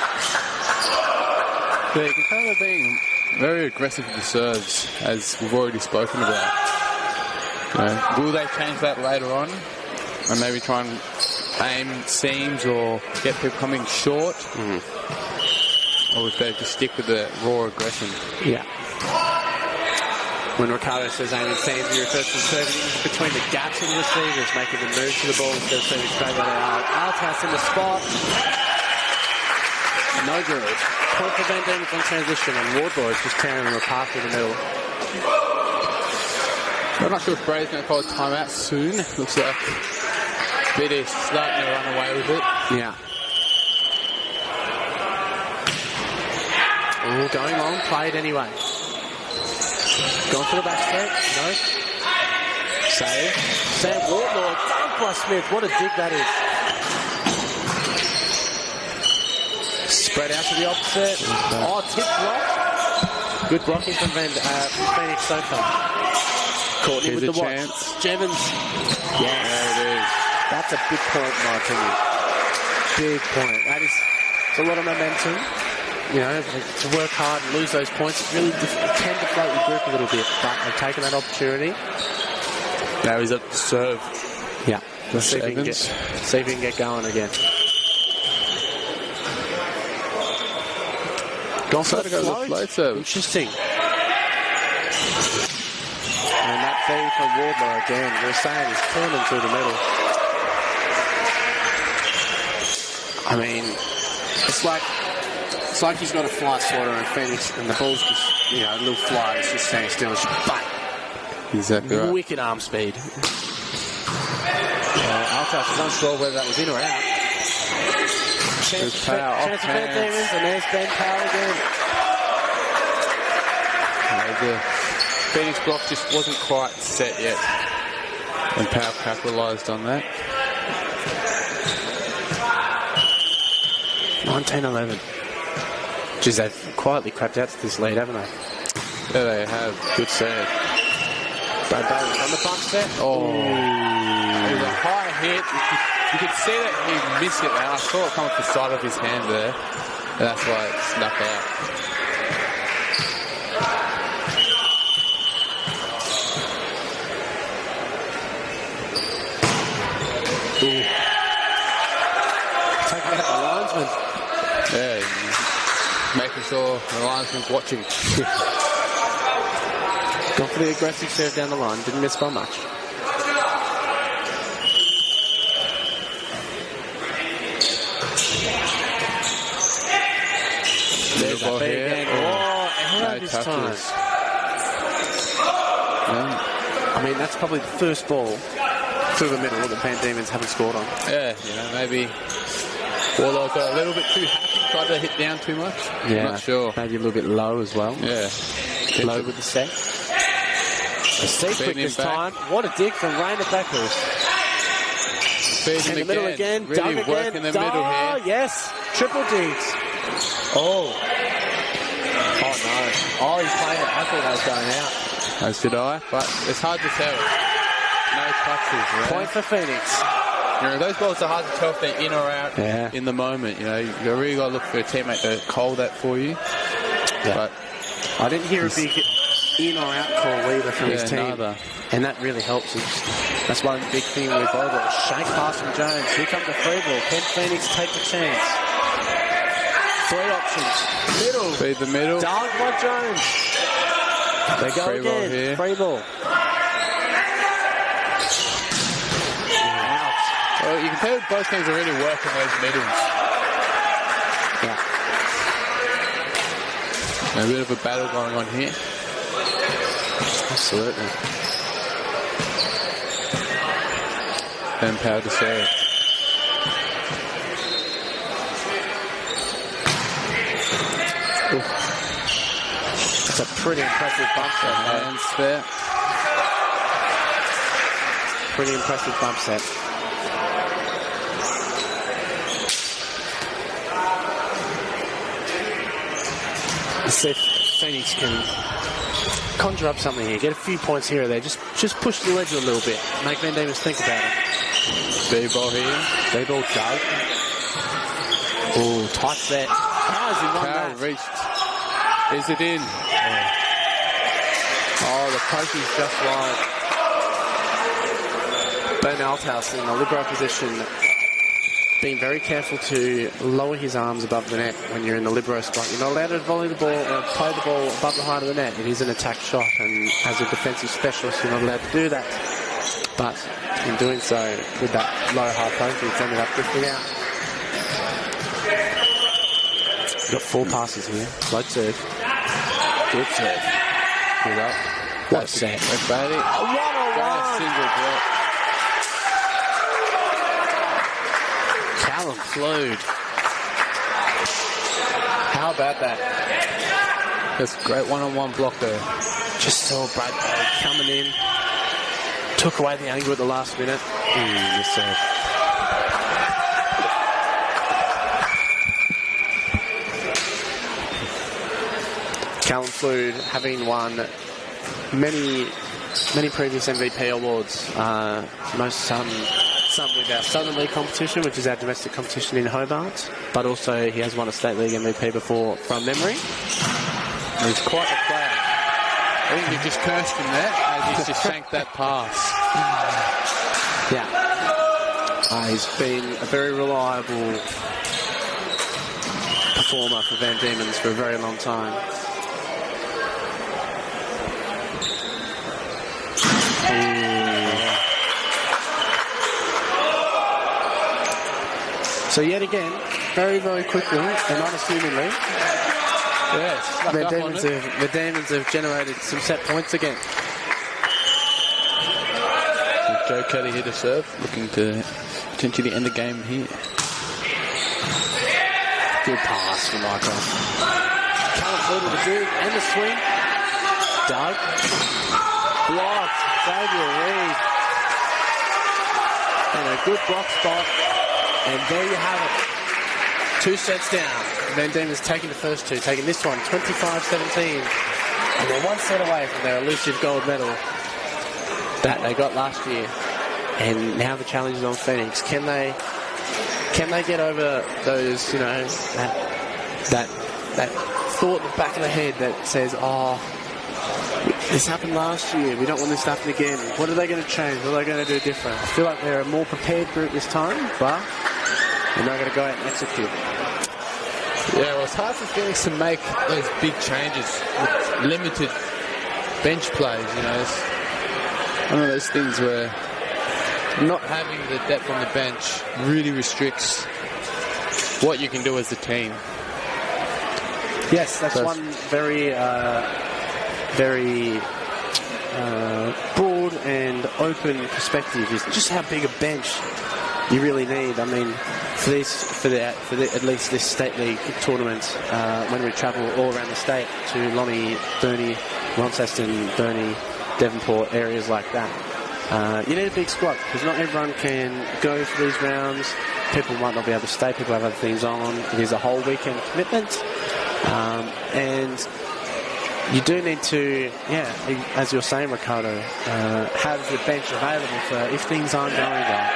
S2: Yeah, you can tell they're being very aggressive with the serves, as we've already spoken about. You know, will they change that later on? And maybe try and aim seams or get people coming short? Or if they just stick with the raw aggression?
S1: Yeah. When Ricardo says aiming seams, he refers to serving between the gaps of the receivers, making them move to the ball instead of serving straight at out. Altas in the spot. No good. Point for Van Diemen's on transition, and Wardlaw is just tearing them apart through the middle.
S2: I'm not sure if Brady's going to call a timeout soon. Looks like BD's starting to run away with it.
S1: Yeah. All going long, played anyway. Going for the back straight. No. Save. Sam Wardlaw. Dunk by Smith. What a dig that is. Spread out to the opposite. Oh, tip block. Good blocking from Phoenix so far. Courtney
S2: Here's
S1: with
S2: a
S1: the watch.
S2: chance.
S1: Jevons. Yes.
S2: There it is.
S1: That's a big point in my opinion. Big point. That is, it's a lot of momentum. You know, to work hard and lose those points, it really can deflate your group a little bit. But they've taken that opportunity.
S2: Now he's up to serve.
S1: Yeah.
S2: Josh
S1: See if he can get going again. Gone for the float serve. Interesting. And that feed from Wardlow again. We're saying he's turning through the middle. I mean, it's like he's got a flight swatter and Phoenix, and the ball's just, you know, a little fly. It's just standing still. It's just bang.
S2: Exactly right.
S1: Wicked arm speed. Altas is unsure whether that was in or out. Chance for Van Diemen's, and there's Ben Powell again.
S2: The Phoenix block just wasn't quite set yet. And Powell capitalised on that.
S1: 19-11. Geez, they've quietly crept out to this lead, haven't they?
S2: There they have.
S1: Good serve. Brad Bailey on the bump set.
S2: Oh. It was a high hit. You could see that he missed it, man. I saw it come off the side of his hand there. And that's why it snuck out. Making sure the linesman's watching.
S1: Gone for the aggressive serve down the line. Didn't miss by much. There's that big end. Oh,
S2: no
S1: this
S2: touches.
S1: time.
S2: Yeah.
S1: I mean, that's probably the first ball through the middle that Van Diemen's haven't scored on.
S2: Yeah, maybe Volley got a little bit too happy, tried to hit down too much.
S1: Yeah,
S2: I'm not sure.
S1: Maybe a little bit low as well.
S2: Yeah.
S1: Low with the set. A seat quick this time. What a dig from Rainer Beckles. In the middle again.
S2: Really
S1: Doug
S2: work
S1: again.
S2: in the middle here.
S1: Yes. Triple digs. Oh. Oh, no. Oh, he's playing it. I thought that was going out.
S2: As did I, but it's hard to tell. No touches, right?
S1: Point for Phoenix.
S2: Those balls are hard to tell if they're in or out in the moment. You really got to look for a teammate to call that for you.
S1: Yeah.
S2: But
S1: I didn't hear a big in or out call either from his team.
S2: Neither.
S1: And that really helps. That's one big thing with volleyball. Shake pass from Jones. Here comes the free ball. Can Phoenix take the chance? 3 options. Middle.
S2: Feed the middle.
S1: Doug by Jones. They go
S2: Free ball
S1: again.
S2: here.
S1: Free ball. Out.
S2: Well, you can tell both teams are really working those middles.
S1: Yeah.
S2: A bit of a battle going on here.
S1: Absolutely.
S2: And power to serve.
S1: That's a pretty impressive bump set, man.
S2: And spare.
S1: Pretty impressive bump set. Let's see if Phoenix can conjure up something here. Get a few points here or there. Just push the ledge a little bit. Make Van Diemen's think about it.
S2: B-ball here.
S1: B-ball Doug. Oh, tight set. How has he won that?
S2: Reached. Is it in?
S1: Oh, the poke is just wide. Ben Althouse in the libero position, being very careful to lower his arms above the net when you're in the libero spot. You're not allowed to volley the ball or play the ball above the height of the net. It is an attack shot, and as a defensive specialist, you're not allowed to do that. But in doing so, with that low high poke, it's ended up drifting out. Got 4 passes here. Float serve. Good serve. Good up. What a set.
S2: That's bad.
S1: One-on-one.
S2: Single drop.
S1: Callum Flood. How about that?
S2: That's a great one-on-one block there.
S1: Just saw Bradbury coming in. Took away the angle at the last minute. Yes, sir. Callum Flood, having won many previous MVP awards, some with our Southern League competition, which is our domestic competition in Hobart, but also he has won a State League MVP before from memory.
S2: He's quite a player. I think you just cursed him there as he's just shanked that pass.
S1: Yeah. He's been a very reliable performer for Van Diemen's for a very long time. So yet again, very, very quickly and unassumingly,
S2: Yes,
S1: the Demons have generated some set points again.
S2: Joe Kelly here to serve, looking to potentially end the game here.
S1: Good pass from Michael. Callum Flood with the dig and the swing. Doug. Blocked. Xavier Reed. And a good block spot. And there you have it. 2 sets down. Van Diemen's taking the first 2, taking this one, 25-17. And they're 1 set away from their elusive gold medal that they got last year. And now the challenge is on Phoenix. Can they get over those, that thought in the back of the head that says, oh, this happened last year, we don't want this to happen again. What are they going to change? What are they going to do different? I feel like they're a more prepared group this time, but they're not going to go out and execute.
S2: Yeah, well, it's hard for Phoenix to make those big changes with limited bench plays, you know. It's one of those things where not having the depth on the bench really restricts what you can do as a team.
S1: Yes, that's one very broad and open perspective, is just how big a bench you really need. I mean, for at least this state league tournament, when we travel all around the state to Lonnie, Burnie, Launceston, Burnie, Devonport, areas like that, you need a big squad because not everyone can go for these rounds. People might not be able to stay. People have other things on. It is a whole weekend commitment, and you do need to, as you're saying, Ricardo, have the bench available for if things aren't going well.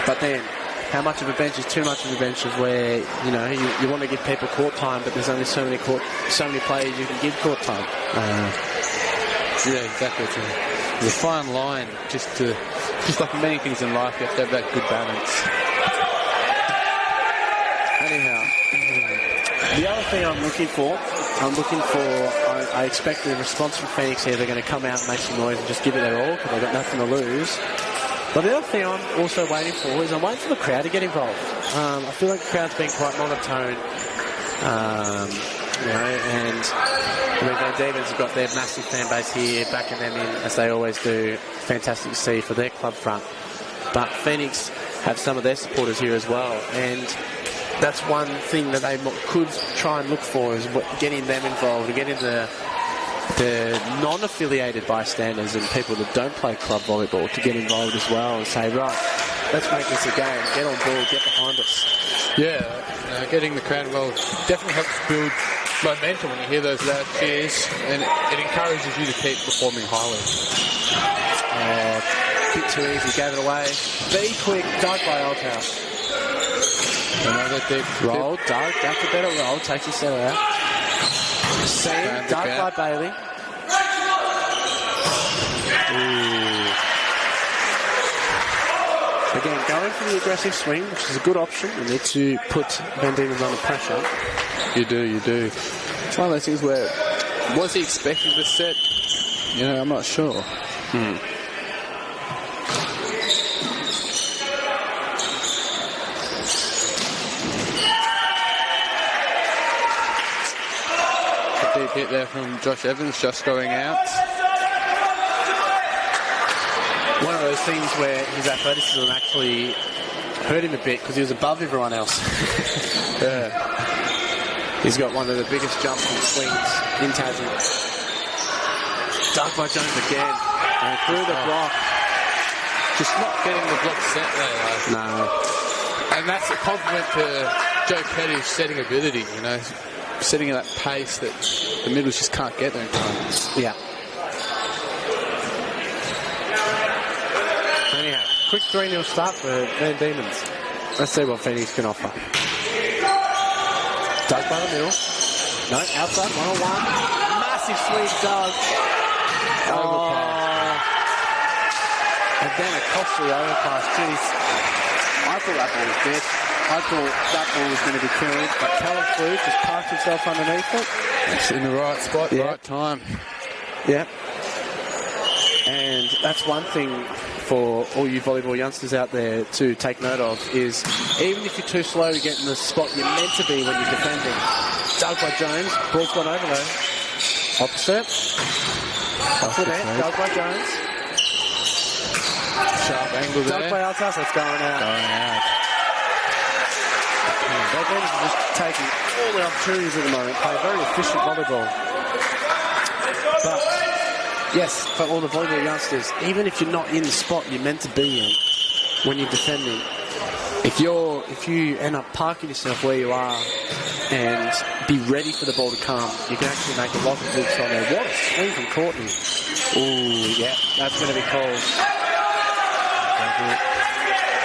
S1: But then, how much of a bench is too much of a bench of where, you know, you want to give people court time, but there's only so many players you can give court time.
S2: Yeah, exactly. It's a fine line, just like many things in life, you have to have that good balance.
S1: Anyhow, the other thing I'm looking for, I expect the response from Phoenix here, they're going to come out and make some noise and just give it their all because they've got nothing to lose. But the other thing I'm also waiting for is I'm waiting for the crowd to get involved. I feel like the crowd's been quite monotone, you know, and Van Diemen's have got their massive fan base here, backing them in as they always do. Fantastic to see for their club front. But Phoenix have some of their supporters here as well, and that's one thing that they could try and look for, is getting them involved and getting the non-affiliated bystanders and people that don't play club volleyball to get involved as well and say, right, let's make this a game, get on board, get behind us.
S2: Yeah, getting the crowd involved definitely helps build momentum when you hear those loud cheers, and it encourages you to keep performing highly.
S1: Bit too easy, gave it away. Be quick, dug by Oldhouse.
S2: Another deep
S1: roll, Doug, that's a better roll, takes his center out. Same, dug by Bailey. Ooh. Again, going for the aggressive swing, which is a good option. You need to put Van Diemen's under pressure.
S2: You do. It's one of those things where, was he expecting the set? You know, I'm not sure. Deep hit there from Josh Evans, just going out.
S1: One of those things where his athleticism actually hurt him a bit because he was above everyone else. He's got one of the biggest jumps and swings in Tassie. Dug by Jones again. And through the block.
S2: Just not getting the block set there.
S1: No.
S2: And that's a compliment to Joe Petty's setting ability, you know. Setting at that pace that the middles just can't get there in time.
S1: Yeah. Anyhow, quick 3-0 start for Van Diemen's. Let's see what Phoenix can offer. Doug by the middle. No, outside, 1-on-1. Massive sweep, Doug. And then a costly overpass. Jeez. I thought that ball was dead. I thought that ball was going to be killed, but Callum Flood just parked himself underneath it.
S2: It's in the right spot, right time.
S1: Yeah. And that's one thing for all you volleyball youngsters out there to take note of, is even if you're too slow to get in the spot you're meant to be when you're defending. Dug by Jones. Ball's gone over though. Opposite. Off the net. Dug by Jones.
S2: Sharp angle there.
S1: Dug by Altas. That's going out. They're just taking all the opportunities at the moment, playing very efficient volleyball. But, yes, for all the volleyball youngsters, even if you're not in the spot you're meant to be in when you're defending, if you end up parking yourself where you are and be ready for the ball to come, you can actually make a lot of hooks on there. What a swing from Courtney. Ooh, yeah, that's going to be called.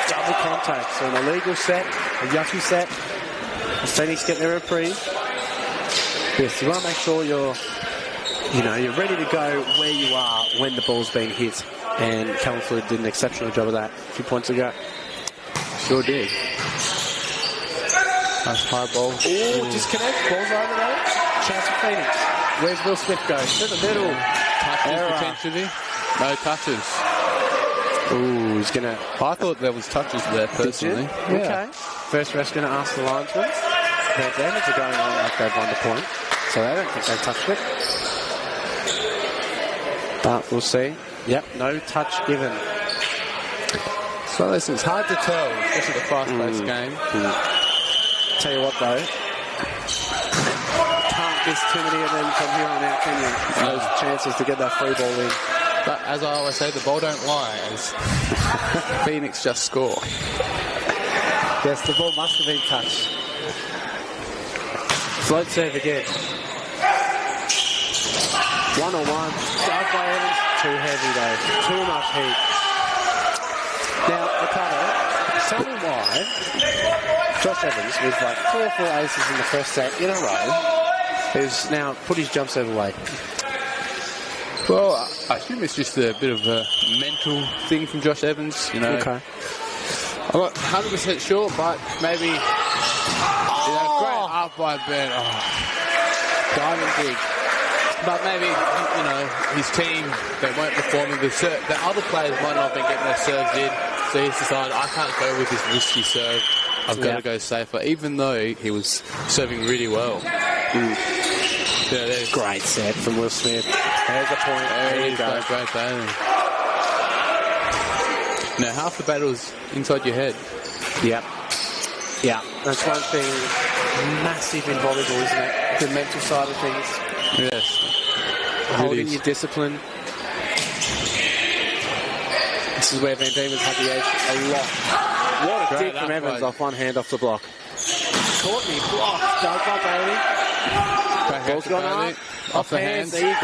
S1: Double contact. So an illegal set, a yucky set. Phoenix get their reprieve. Yes, you want to make sure you're ready to go where you are when the ball's being hit. And Callum Flood did an exceptional job of that a few points ago.
S2: Sure did. Nice high ball.
S1: Ooh, disconnect. Ball's over there. Chance for Phoenix. Where's Will Smith go? To the middle.
S2: Touches
S1: Error.
S2: potentially. No touches.
S1: Ooh, he's going to...
S2: I thought there was touches there personally.
S1: Okay. First ref's going to ask the linesman. Their damage are going on like they've won the point. So I don't think they touched it. But we'll see. Yep, no touch given.
S2: So it's hard to tell, especially the fast-paced game.
S1: Tell you what though, can't miss too many of them from here on out, can you? Those chances to get that free ball in.
S2: But as I always say, the ball don't lie, as Phoenix just score.
S1: Yes, the ball must have been touched. Float serve again. 1-on-1. Dug by Evans. Too heavy though. Too much heat. Now, Ricardo, tell me why Josh Evans, with like 4 or 4 aces in the first set in a row, has now put his jump serve away.
S2: Well, I assume it's just a bit of a mental thing from Josh Evans, you know.
S1: Okay.
S2: I'm not 100% sure, but maybe great up by Ben. Oh, diving big. But maybe, you know, his team, they weren't performing. The other players might not have been getting their serves in, so he's decided, I can't go with this risky serve. I've got to go safer, even though he was serving really well. Yeah,
S1: great set from Will Smith. There's a point. There you go.
S2: Great batting. Now, half the battle's inside your head.
S1: Yep. Yeah, that's one thing massive in volleyball, isn't it? The mental side of things.
S2: Yes.
S1: Holding your discipline. This is where Van Diemen's had the edge a lot. What a dig from Evans off one hand off the block. Courtney blocked. Dug by Bailey. Ball's gone up. Off the hands. There you go.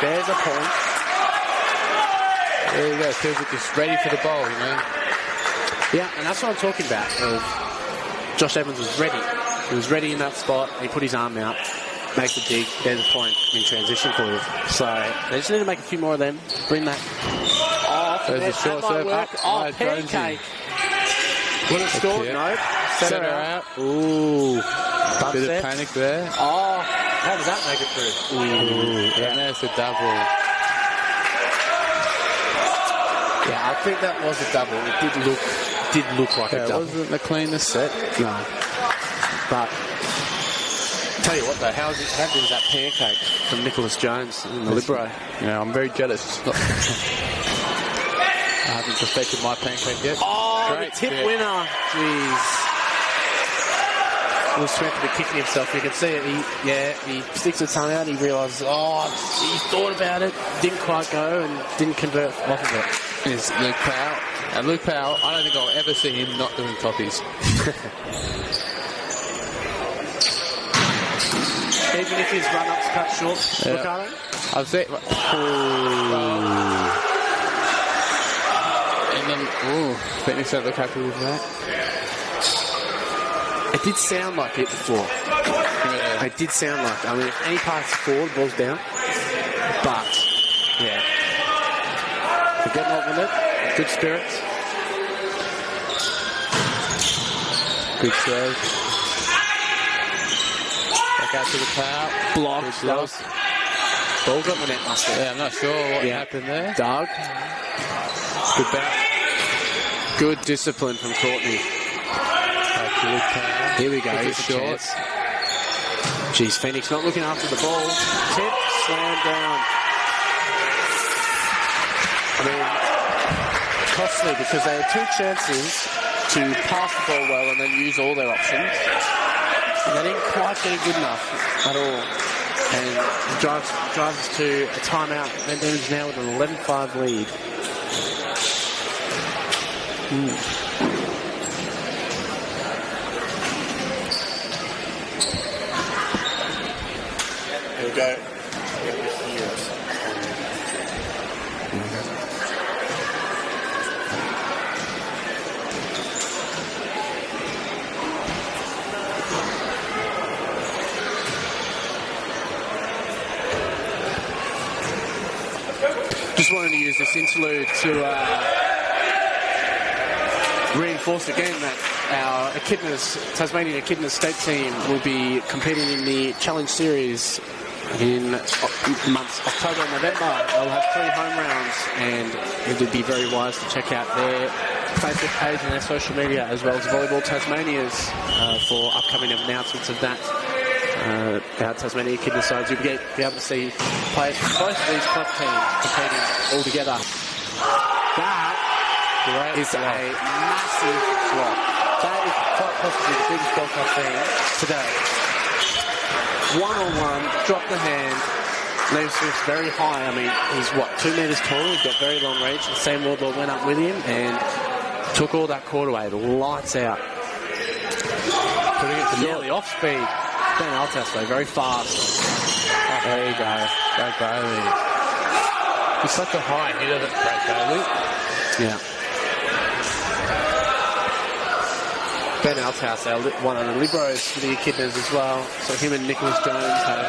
S1: There's a point.
S2: There you go. Feels like just ready for the ball, you know.
S1: Yeah, and that's what I'm talking about. Josh Evans was ready. He was ready in that spot. He put his arm out. Makes a dig. There's a point in transition for you. So they just need to make a few more of them. Bring that off.
S2: There's a short serve up.
S1: Oh, pancake. Would have scored? No. Set her out. Ooh.
S2: Bit of panic there.
S1: Oh, how does that make it through?
S2: Ooh. Yeah. And there's the double.
S1: Yeah, I think that was a double. It did look like a double.
S2: It wasn't the cleanest set.
S1: No. But tell you what though, how good is that pancake from Nicholas Jones in the Libero?
S2: Yeah, I'm very jealous. I haven't perfected my pancake yet.
S1: Oh, great the tip winner. Jeez. Will Smith be kicking himself. You can see it. He sticks his tongue out. He realises, he thought about it, didn't quite go, and didn't convert off of it.
S2: Is Luke Powell. And Luke Powell, I don't think I'll ever see him not doing toppies.
S1: Even if his run-up's cut short, Ricardo?
S2: I've seen... And then, Phoenix don't look happy with that.
S1: It did sound like it before. Yeah. It did sound like it. I mean, if any pass forward, ball's down. But, yeah. They're getting on with it. Good spirits.
S2: Good serve. Back out to the power.
S1: Block. Ball got the net muscle.
S2: Yeah, I'm not sure what happened there.
S1: Doug. Good bounce. Good discipline from Courtney. Here we go. Here's a chance. Jeez, Phoenix not looking after the ball. Tip, slam down. I mean, costly because they had 2 chances to pass the ball well and then use all their options. And they didn't quite get it good enough at all. And drives us to a timeout. Van Diemen's now with an 11-5 lead. Here we go. Just wanted to use this interlude to reinforce again that our Tasmanian Echidnas state team will be competing in the Challenge Series in months October and November. They'll have 3 home rounds, and it would be very wise to check out their Facebook page and their social media, as well as Volleyball Tasmania's for upcoming announcements of that. Our Tasmania Echidna sides, you'll be able to see players from both of these club teams competing all together. That is a massive block. That is quite possibly the biggest block I've seen today. One-on-one, dropped the hand, leaves Swift very high. I mean, he's 2 metres tall, he's got very long reach, and Sam Wardlaw went up with him and took all that court away. The lights out. Putting it to nearly off speed. Ben Altas, though, very fast.
S2: Oh, there you go. Brad Bailey. He's such a high hitter, that Brad Bailey.
S1: Yeah. Ben Althouse, one of the liberos for the Echidnas as well. So him and Nicholas Jones have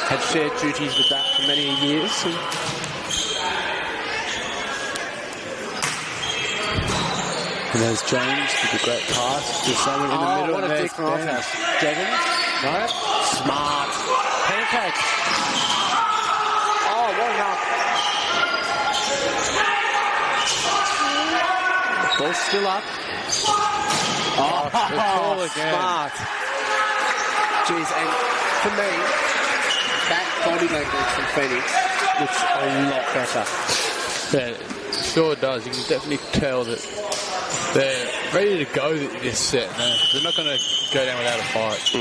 S1: had shared duties with that for many years.
S2: And there's James with a great pass. Just someone in the middle.
S1: What a dick from Althouse. Jevons. No. Smart. Pancake. Oh, what enough. Ball's still up. Oh,
S2: again.
S1: Smart. Jeez, and for me, that body language from Phoenix looks a lot better.
S2: Yeah, it sure does. You can definitely tell that they're ready to go this set. No, they're not going to go down without a fight.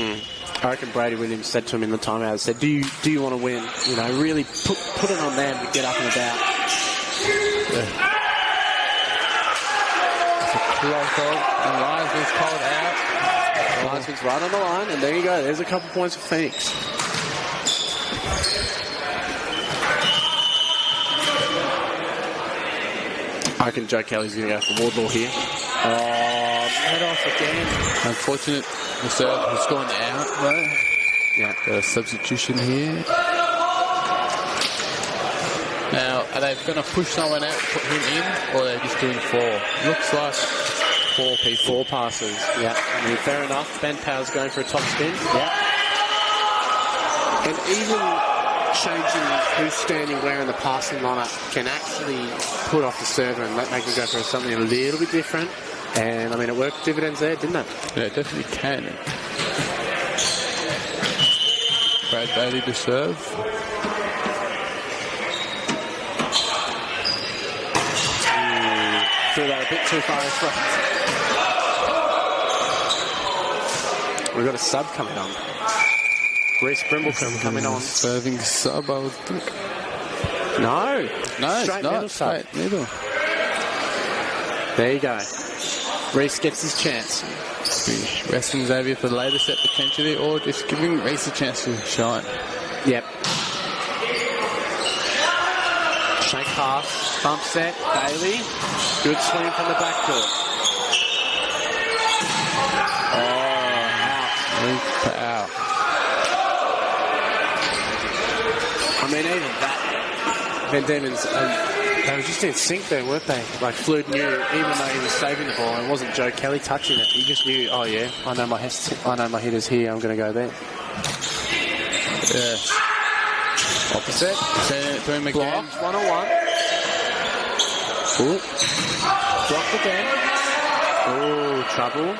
S1: I reckon Brady Williams said to him in the timeout, said, do you want to win? You know, really put it on them to get up and about.
S2: Yeah. And Linesman's called out.
S1: Linesman's right on the line, and there you go. There's a couple points for Phoenix. I reckon Joe Kelly's going to go for Wardlaw here. Oh, head off again.
S2: Unfortunate, the serve has gone out, though.
S1: Yeah.
S2: Got a substitution here. Now, are they going to push someone out, put him in, or are they just doing 4? Looks like 4 people.
S1: 4 passes, yeah. I mean, fair enough. Ben Powell's going for a top spin. Yeah. And even changing who's standing where in the passing lineup can actually put off the server and make him go for something a little bit different. And, I mean, it worked dividends there, didn't it?
S2: Yeah, it definitely can. Brad Bailey to serve.
S1: Threw that a bit too far in front. We've got a sub coming on. Reece Brimblecombe coming on.
S2: Serving sub, I would think.
S1: No,
S2: straight middle sub. Straight middle.
S1: There you go. Reece gets his chance.
S2: Resting Xavier for the later set potentially, or just giving Reece a chance to shine.
S1: Yep. Shake pass. Bump set. Bailey. Good swing from the backcourt.
S2: Out.
S1: I mean, even that. Van Diemen's, they were just in sync there, weren't they? Like, Flood knew, even though he was saving the ball, it wasn't Joe Kelly touching it. He just knew, oh yeah, I know my hitter's here, I'm going to go there.
S2: Yes.
S1: Opposite.
S2: Sending it to him again.
S1: Blocked, 1-on-1. Ooh. Blocked again. Oh, trouble.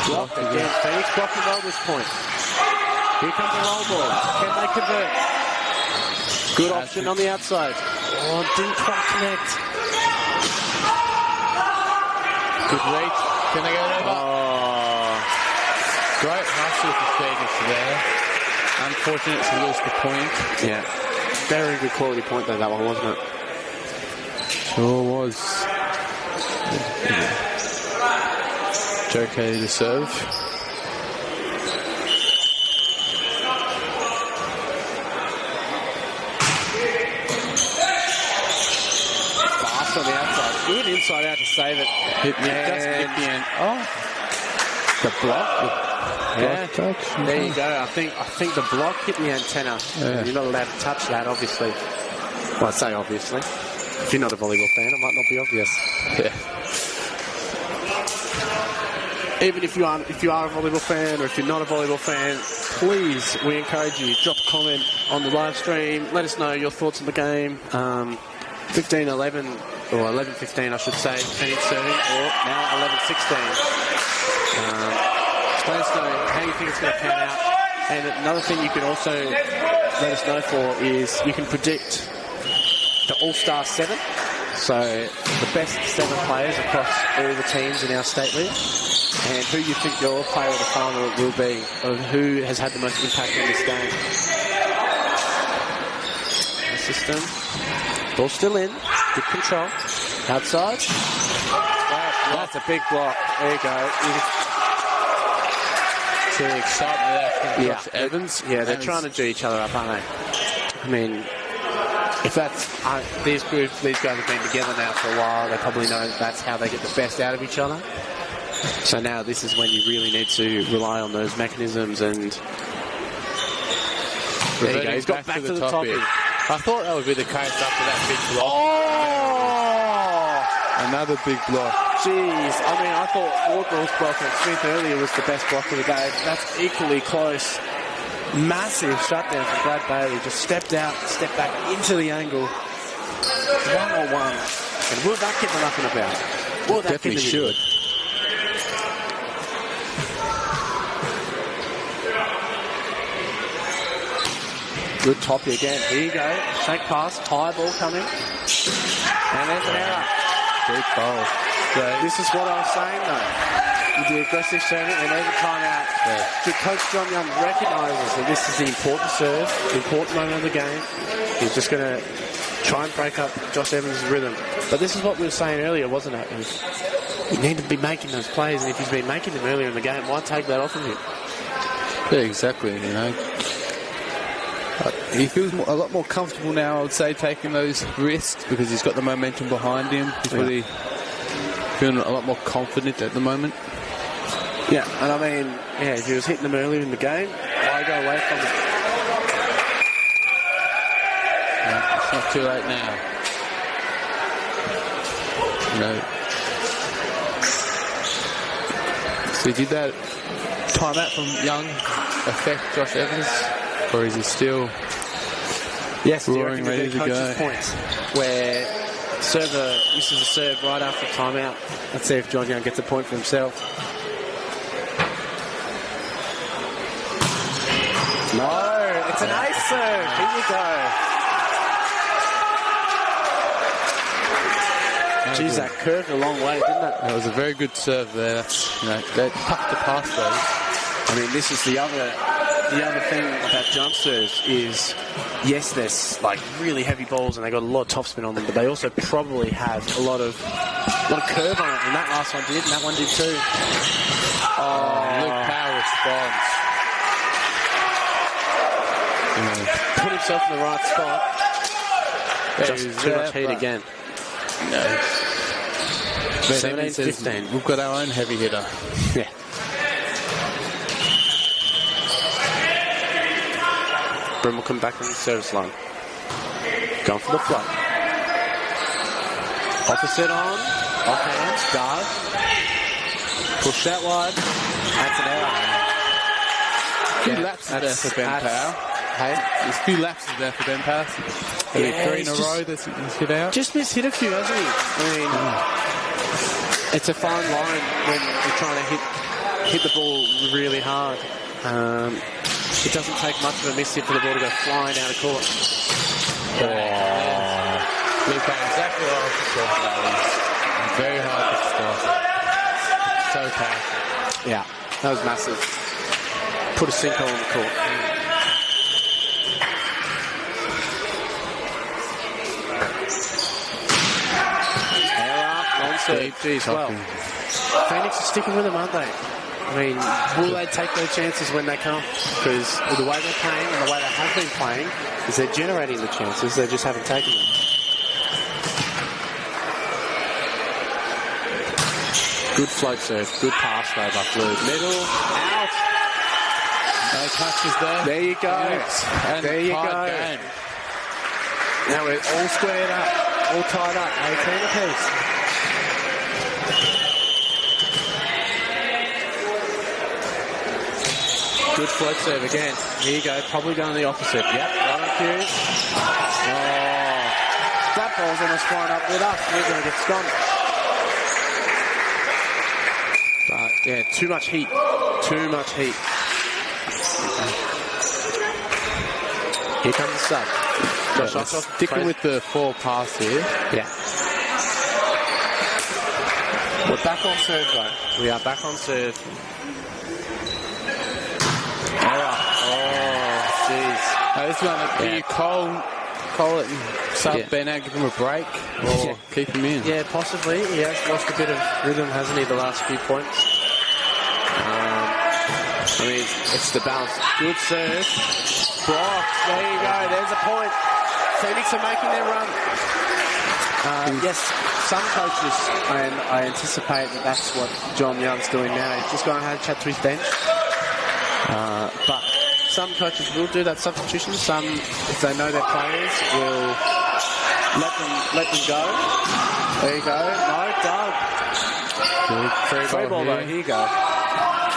S1: Blocked again. Phoenix blocking well this point. Here comes the roll ball. Can they convert? Good option on the outside. Oh, didn't quite connect.
S2: Good reach. Can they get it over?
S1: Oh.
S2: Great hustle for Phoenix there. Unfortunate to lose the point.
S1: Yeah. Very good quality point though, that one, wasn't it?
S2: Sure was. Joe Kelly to serve.
S1: Fast on the outside. Good inside out to save it.
S2: Hit the end. Just hit the end. Oh. The block.
S1: Yeah.
S2: Touch.
S1: There you go. I think the block hit the antenna.
S2: Yeah.
S1: You're not allowed to touch that, obviously. Well, I say obviously. If you're not a volleyball fan, it might not be obvious.
S2: Yeah.
S1: even if you are a volleyball fan or if you're not a volleyball fan, please, we encourage you, drop a comment on the live stream. Let us know your thoughts on the game. 15-11, or 11-15, I should say, Phoenix serving, or now 11-16. Let us know how you think it's going to pan out. And another thing you can also let us know for is you can predict the All-Star 7. So the best 7 players across all the teams in our state league, and who you think your player of the final will be, or who has had the most impact on this game. The system. Ball still in. Good control. Outside. That's a big block. There you go.
S2: See the excitement there from Josh Evans.
S1: Yeah, they're trying to do each other up, aren't they? I mean, if that's these guys have been together now for a while, they probably know that's how they get the best out of each other. So now this is when you really need to rely on those mechanisms. And there you go. He's got back to the top.
S2: I thought that would be the case after that big block.
S1: Oh!
S2: Another big block.
S1: Jeez. I mean, I thought Wardwell's block on Smith earlier was the best block of the day. That's equally close. Massive shutdown from Brad Bailey. Just stepped out, stepped back into the angle. 1-on-1. And will that get them up and about? Will that
S2: definitely should.
S1: Good toppy again. Here you go. Shake pass. High ball coming. And there's an error.
S2: Deep ball.
S1: So this is what I was saying, though. With the aggressive serving and there's a timeout. Yeah. Coach John Young recognises that this is the important serve, the important moment of the game. He's just going to try and break up Josh Evans' rhythm. But this is what we were saying earlier, wasn't it? You need to be making those plays, and if he's been making them earlier in the game, why take that off of him?
S2: Yeah, exactly, you know. He feels a lot more comfortable now, I would say, taking those risks because he's got the momentum behind him. He's really feeling a lot more confident at the moment.
S1: Yeah, and I mean, if he was hitting them earlier in the game, why go away from it?
S2: No, it's not too late now. No. So did that timeout from Young affect Josh Evans? Or is he still
S1: roaring,
S2: ready to go?
S1: Points where server misses a serve right after timeout. Let's see if John Young gets a point for himself. No, it's an ace serve. Here you go. Jeez, that curved a long way, didn't it?
S2: That was a very good serve there. They're tough to pass those.
S1: I mean, this is the other thing about jump serves is, yes, there's like really heavy balls and they got a lot of topspin on them, but they also probably have a lot of curve on it, and that last one did, and that one did too.
S2: Luke Power responds.
S1: Put himself in the right spot. Just too much heat again.
S2: No.
S1: 17-15.
S2: We've got our own heavy hitter.
S1: Yeah. Brim will come back on the service line. Going for the float. Opposite on. Off hands. Dive. Push that wide. That's an error.
S2: A few lapses there for Ben Powell.
S1: Hey?
S2: There's a few lapses there for Ben Powell. Three in a row that's hit out.
S1: Just mishit a few, hasn't he? I mean, it's a fine line when you're trying to hit the ball really hard. It doesn't take much of a miss hit for the ball to go flying out of court.
S2: Luke, exactly what I was talking about. Very hard to stop. So powerful.
S1: Yeah, that was massive. Put a sinkhole on the court. Error, non-serve. Jeez, well, Phoenix are sticking with them, aren't they? I mean, will they take those chances when they come? Because the way they're playing and the way they have been playing is they're generating the chances, they just haven't taken them. Good float serve, good pass though by Fluid. Middle, out.
S2: No touches there.
S1: There you go. There you go.
S2: Game.
S1: Now we're all squared up, all tied up, 18 apiece. Good float serve again. Here you go. Probably going the opposite. Yep. Right on cue. Oh. That ball's almost flying up with us. We're going to get skunked. But, yeah, too much heat. Too much heat. Here comes the sub.
S2: Sticking with the 4 pass here.
S1: Yeah. We're back on serve, though. We are back on serve. Error. Oh, jeez.
S2: This one, do you call it and sub Ben out, give him a break, or keep him in?
S1: Yeah, possibly. He has lost a bit of rhythm, hasn't he, the last few points? I mean, it's the balance. Good serve. Blocks. There you go. There's a point. Phoenix are making their run. Yes, some coaches, and I anticipate that that's what John Young's doing now. He's just going to have a chat to his bench. But some coaches will do that substitution. Some, if they know their players, will let them go. There you go. No, Doug.
S2: Good
S1: Free ball though. Here you go.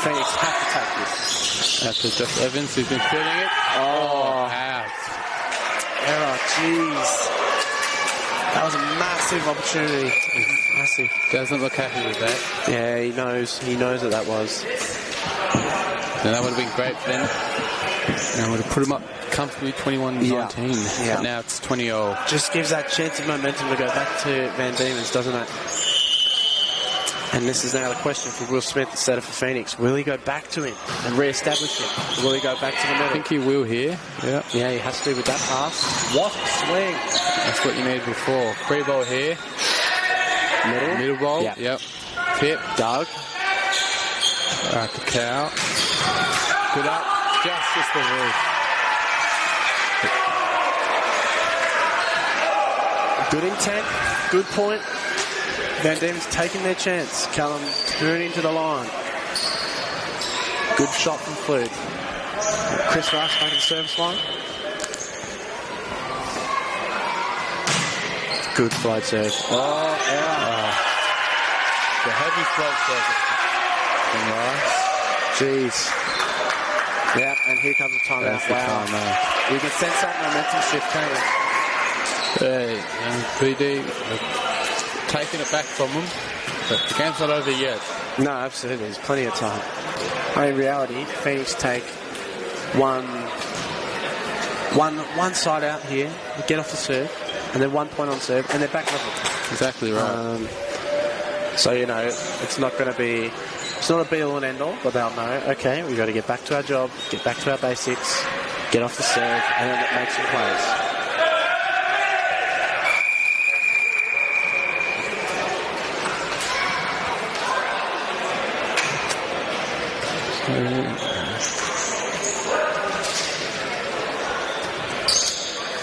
S1: Phoenix have to take this.
S2: After Josh Evans, who's been feeling it.
S1: Oh,
S2: out.
S1: Error. Jeez. That was a massive opportunity. Massive.
S2: Doesn't look happy with that.
S1: Yeah, he knows. He knows that was.
S2: And that would have been great for them. And would have put him up comfortably 21-19.
S1: Yeah.
S2: But now it's 20-0.
S1: Just gives that chance of momentum to go back to Van Diemen's, doesn't it? And this is now the question for Will Smith instead of for Phoenix. Will he go back to him and re-establish him? Or will he go back to the middle?
S2: I think he will here. Yeah.
S1: Yeah, he has to with that pass. What a swing.
S2: That's what you need before. Free ball here. Middle ball.
S1: Yeah.
S2: Yep. Tip.
S1: Doug.
S2: Alright, the cow. Good up. Just the roof.
S1: Good intent. Good point. Van Diemen's taking their chance. Callum turning to the line. Good shot from Flood. Chris Rush making the service line. Good float serve. Oh, error.
S2: The heavy float serve. Nice.
S1: Jeez. Yep, and here comes the timeout.
S2: That's the timeout.
S1: You can sense that momentum shift, can't you?
S2: Hey, and PD taking it back from them, but the game's not over yet.
S1: No, absolutely. There's plenty of time. In reality, Phoenix take one side out here, get off the serve, and then 1 point on serve, and they're back level.
S2: Exactly right.
S1: So, you know, it's not going to be... It's not a be-all and end-all, but they'll know, okay, we've got to get back to our job, get back to our basics, get off the serve, and then make some plays.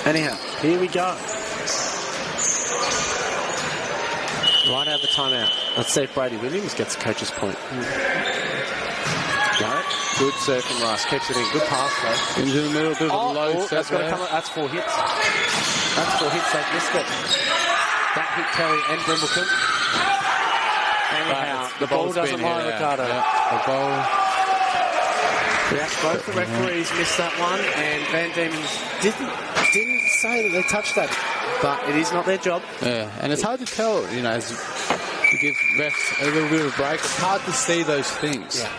S1: Anyhow, here we go. Right out of the timeout. Let's see if Brady Williams gets a coach's point. Got it. Good serve from Rice. Keeps it in. Good pass, though.
S2: Into the middle, bit of a low set.
S1: That's 4 hits. That's 4 hits. They've missed it. That hit Kelly and Brimbleton. Anyhow, the ball doesn't lie, Ricardo.
S2: Yeah, the ball.
S1: Yeah, both the referees missed that one, and Van Diemen's didn't say that they touched that, but it is not their job.
S2: Yeah, and it's hard to tell, you know, as to give refs a little bit of a break. It's hard to see those things.
S1: Yeah,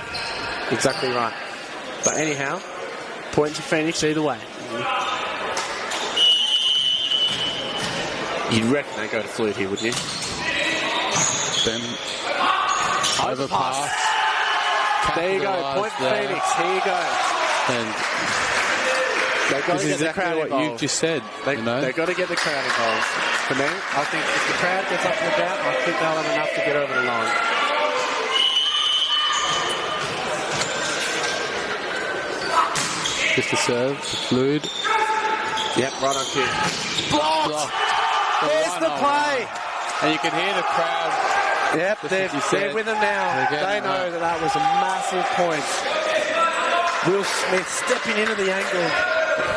S1: exactly right. But anyhow, point to Phoenix either way. You'd reckon they go to Flood here, wouldn't you?
S2: Then overpass.
S1: There you go, point for Phoenix. Here you go.
S2: And
S1: they've got to get the crowd
S2: what
S1: involved.
S2: you just said.
S1: They've got to get the crowd involved. For me, I think if the crowd gets up and about, I think they'll have enough to get over the line.
S2: Just a serve, Fluid.
S1: Yep, right on cue. Blocked! There's the play!
S2: And you can hear the crowd.
S1: Yep, they're with them now. They know that was a massive point. Will Smith stepping into the angle,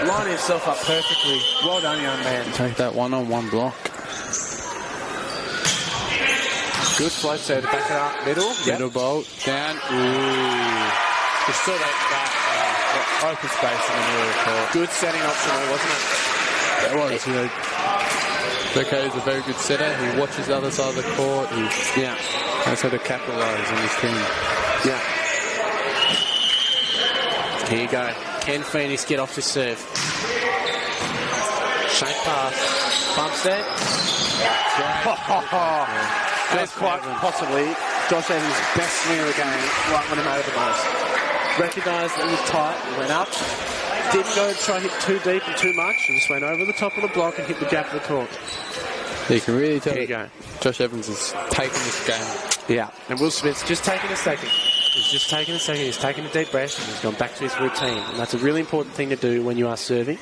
S1: lining himself up perfectly. Well done, young man.
S2: Take that one-on-one block.
S1: Good float, so to back it up. Middle.
S2: Middle bolt. Down. Ooh. Just saw that open space in the middle of the court.
S1: Good setting option though, wasn't it?
S2: It was, you know. Beko is a very good setter. He watches the other side of the court. He knows how to capitalise on his team.
S1: Yeah. Here you go. Can Phoenix get off this serve? Shank pass. Bump set. That's quite possibly Josh Evans' best swing of the game, right when it mattered the most. Recognised that it was tight, went up. Didn't go and try hit too deep and too much. He just went over the top of the block and hit the gap of the court.
S2: You can really tell.
S1: Here you go.
S2: Josh Evans is taking this game.
S1: Yeah, and Will Smith's just taking a second. He's just taking a second. He's taking a deep breath and he's gone back to his routine. And that's a really important thing to do when you are serving.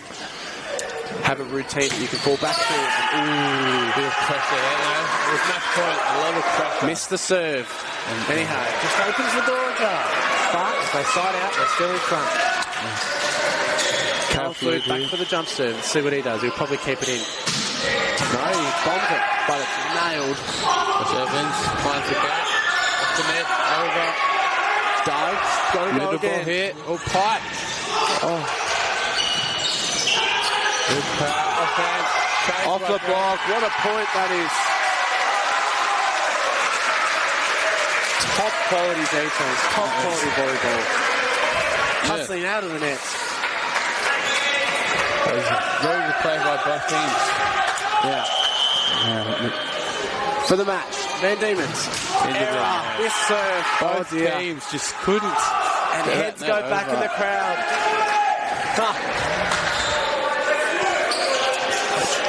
S1: Have a routine that you can fall back to. And,
S2: bit of pressure there, though. It was match point, a lot of pressure.
S1: Missed the serve. Anyhow, just opens the door ajar. But if they side out, they're still in front. Carefully back for the jump serve. Let's see what he does. He'll probably keep it in. No, he bombs it, but it's nailed.
S2: Josh Evans finds the gap. Off the net, over.
S1: Doug's got to go
S2: Middle
S1: again.
S2: ball here. Oh, pipe. Oh. Good offense.
S1: Off the block. What a point that is. Top quality defense. Top quality volleyball. Hustling out of the net.
S2: That was a very good play by both teams.
S1: For the match, Van Diemen's. This serve.
S2: Both teams just couldn't.
S1: And heads go back in the crowd.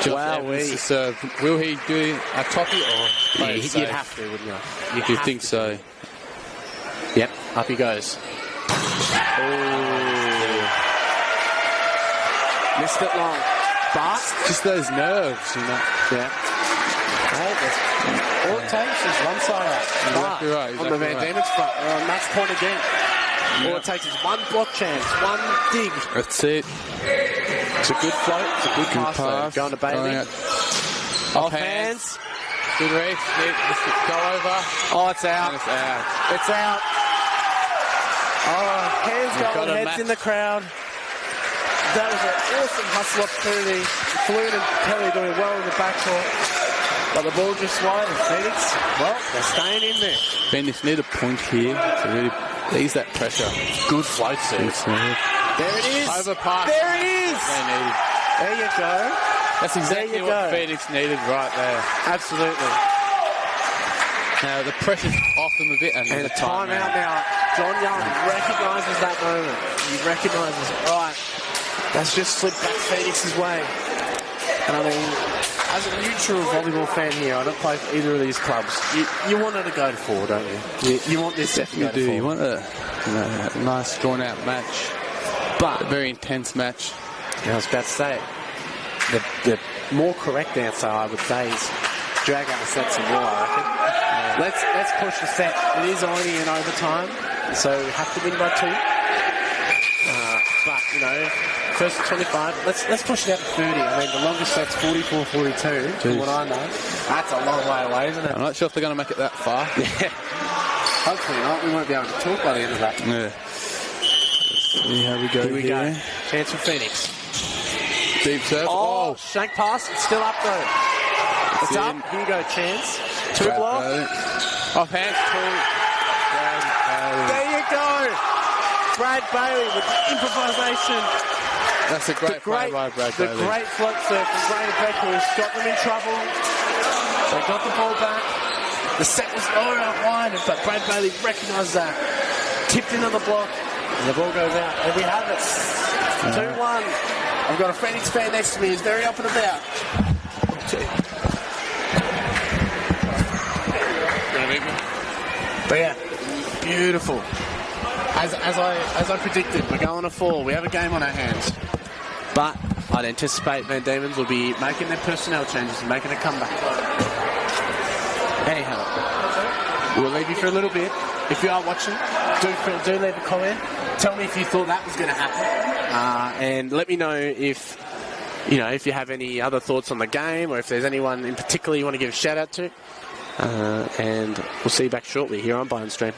S1: Wow,
S2: to serve. Will he do a toppy or
S1: you'd have to, wouldn't you?
S2: You think so?
S1: Yep, up he goes. Missed it long. But
S2: just those nerves, you know.
S1: Yeah. Hey, all it takes is one side out.
S2: Exactly right.
S1: On the Van Diemen's front, they're on match point again.
S2: Yeah.
S1: All it takes is one block chance, one dig.
S2: That's it.
S1: It's a good float. It's a good pass. Though. Going to Bailey. Off hands.
S2: Good reach. Go over.
S1: Oh, it's out.
S2: And it's out.
S1: It's out. Oh, hands going, heads in the crowd. That was an awesome hustle opportunity. Floon and Kelly doing well in the backcourt. But the ball just wide and Phoenix, well, they're staying in there.
S2: Phoenix need a point here to really ease that pressure.
S1: Good float serve. There it is.
S2: Overpass.
S1: There it is. There you go.
S2: That's exactly what Phoenix needed right there.
S1: Absolutely.
S2: Now the pressure's off them a bit. And
S1: the timeout now. John Young recognises that moment. He recognises, right, that's just slipped back Phoenix's way. And I mean, as a neutral volleyball fan here, I don't play for either of these clubs. You want it to go to 4, don't you? You want this set to go to 4.
S2: You want a nice drawn-out match. But a very intense match.
S1: Yeah, I was about to say, the more correct answer, I would say, is drag out the set some more, I reckon. Let's push the set. It is only in overtime, so we have to win by 2. But, you know, first 25, let's push it out to 30. I mean, the longest set's 44-42, from what I know. That's a long way away, isn't it?
S2: I'm not sure if they're going to make it that far.
S1: Yeah. Hopefully not. We won't be able to talk by the end of that.
S2: Yeah. See how we go.
S1: Here we go. Chance for Phoenix.
S2: Deep serve.
S1: Oh, shank pass. It's still up, though. It's up. Here you go, chance. 2 block.
S2: Off hands, 2.
S1: There you go. Brad Bailey with improvisation.
S2: That's a great play by Brad Bailey.
S1: The great float serve from Brad Becker who's got them in trouble. They got the ball back. The set was lower out wide, but Brad Bailey recognised that. Tipped into the block, and the ball goes out. And we have it. 2-1. I've got a Phoenix fan next to me who's very up and about. But yeah, beautiful. As I predicted, we're going to 4. We have a game on our hands. But I'd anticipate Van Diemen's will be making their personnel changes and making a comeback. Anyhow, we'll leave you for a little bit. If you are watching, do leave a comment. Tell me if you thought that was going to happen. And let me know if you have any other thoughts on the game or if there's anyone in particular you want to give a shout out to. And we'll see you back shortly here on Buy and Stream.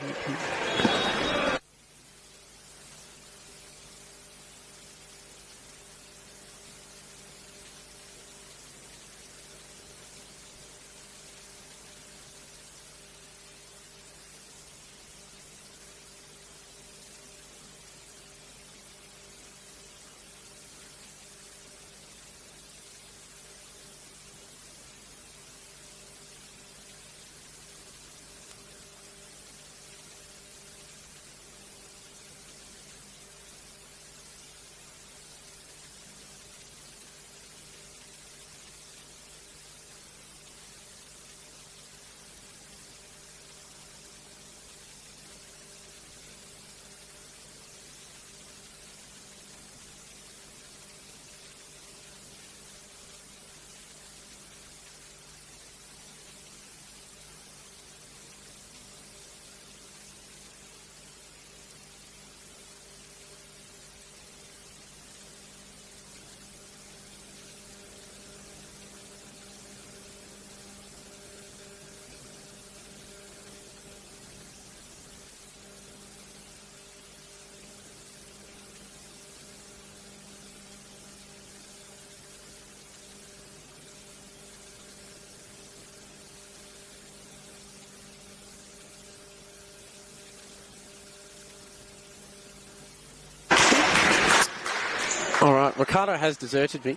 S1: Ricardo has deserted me,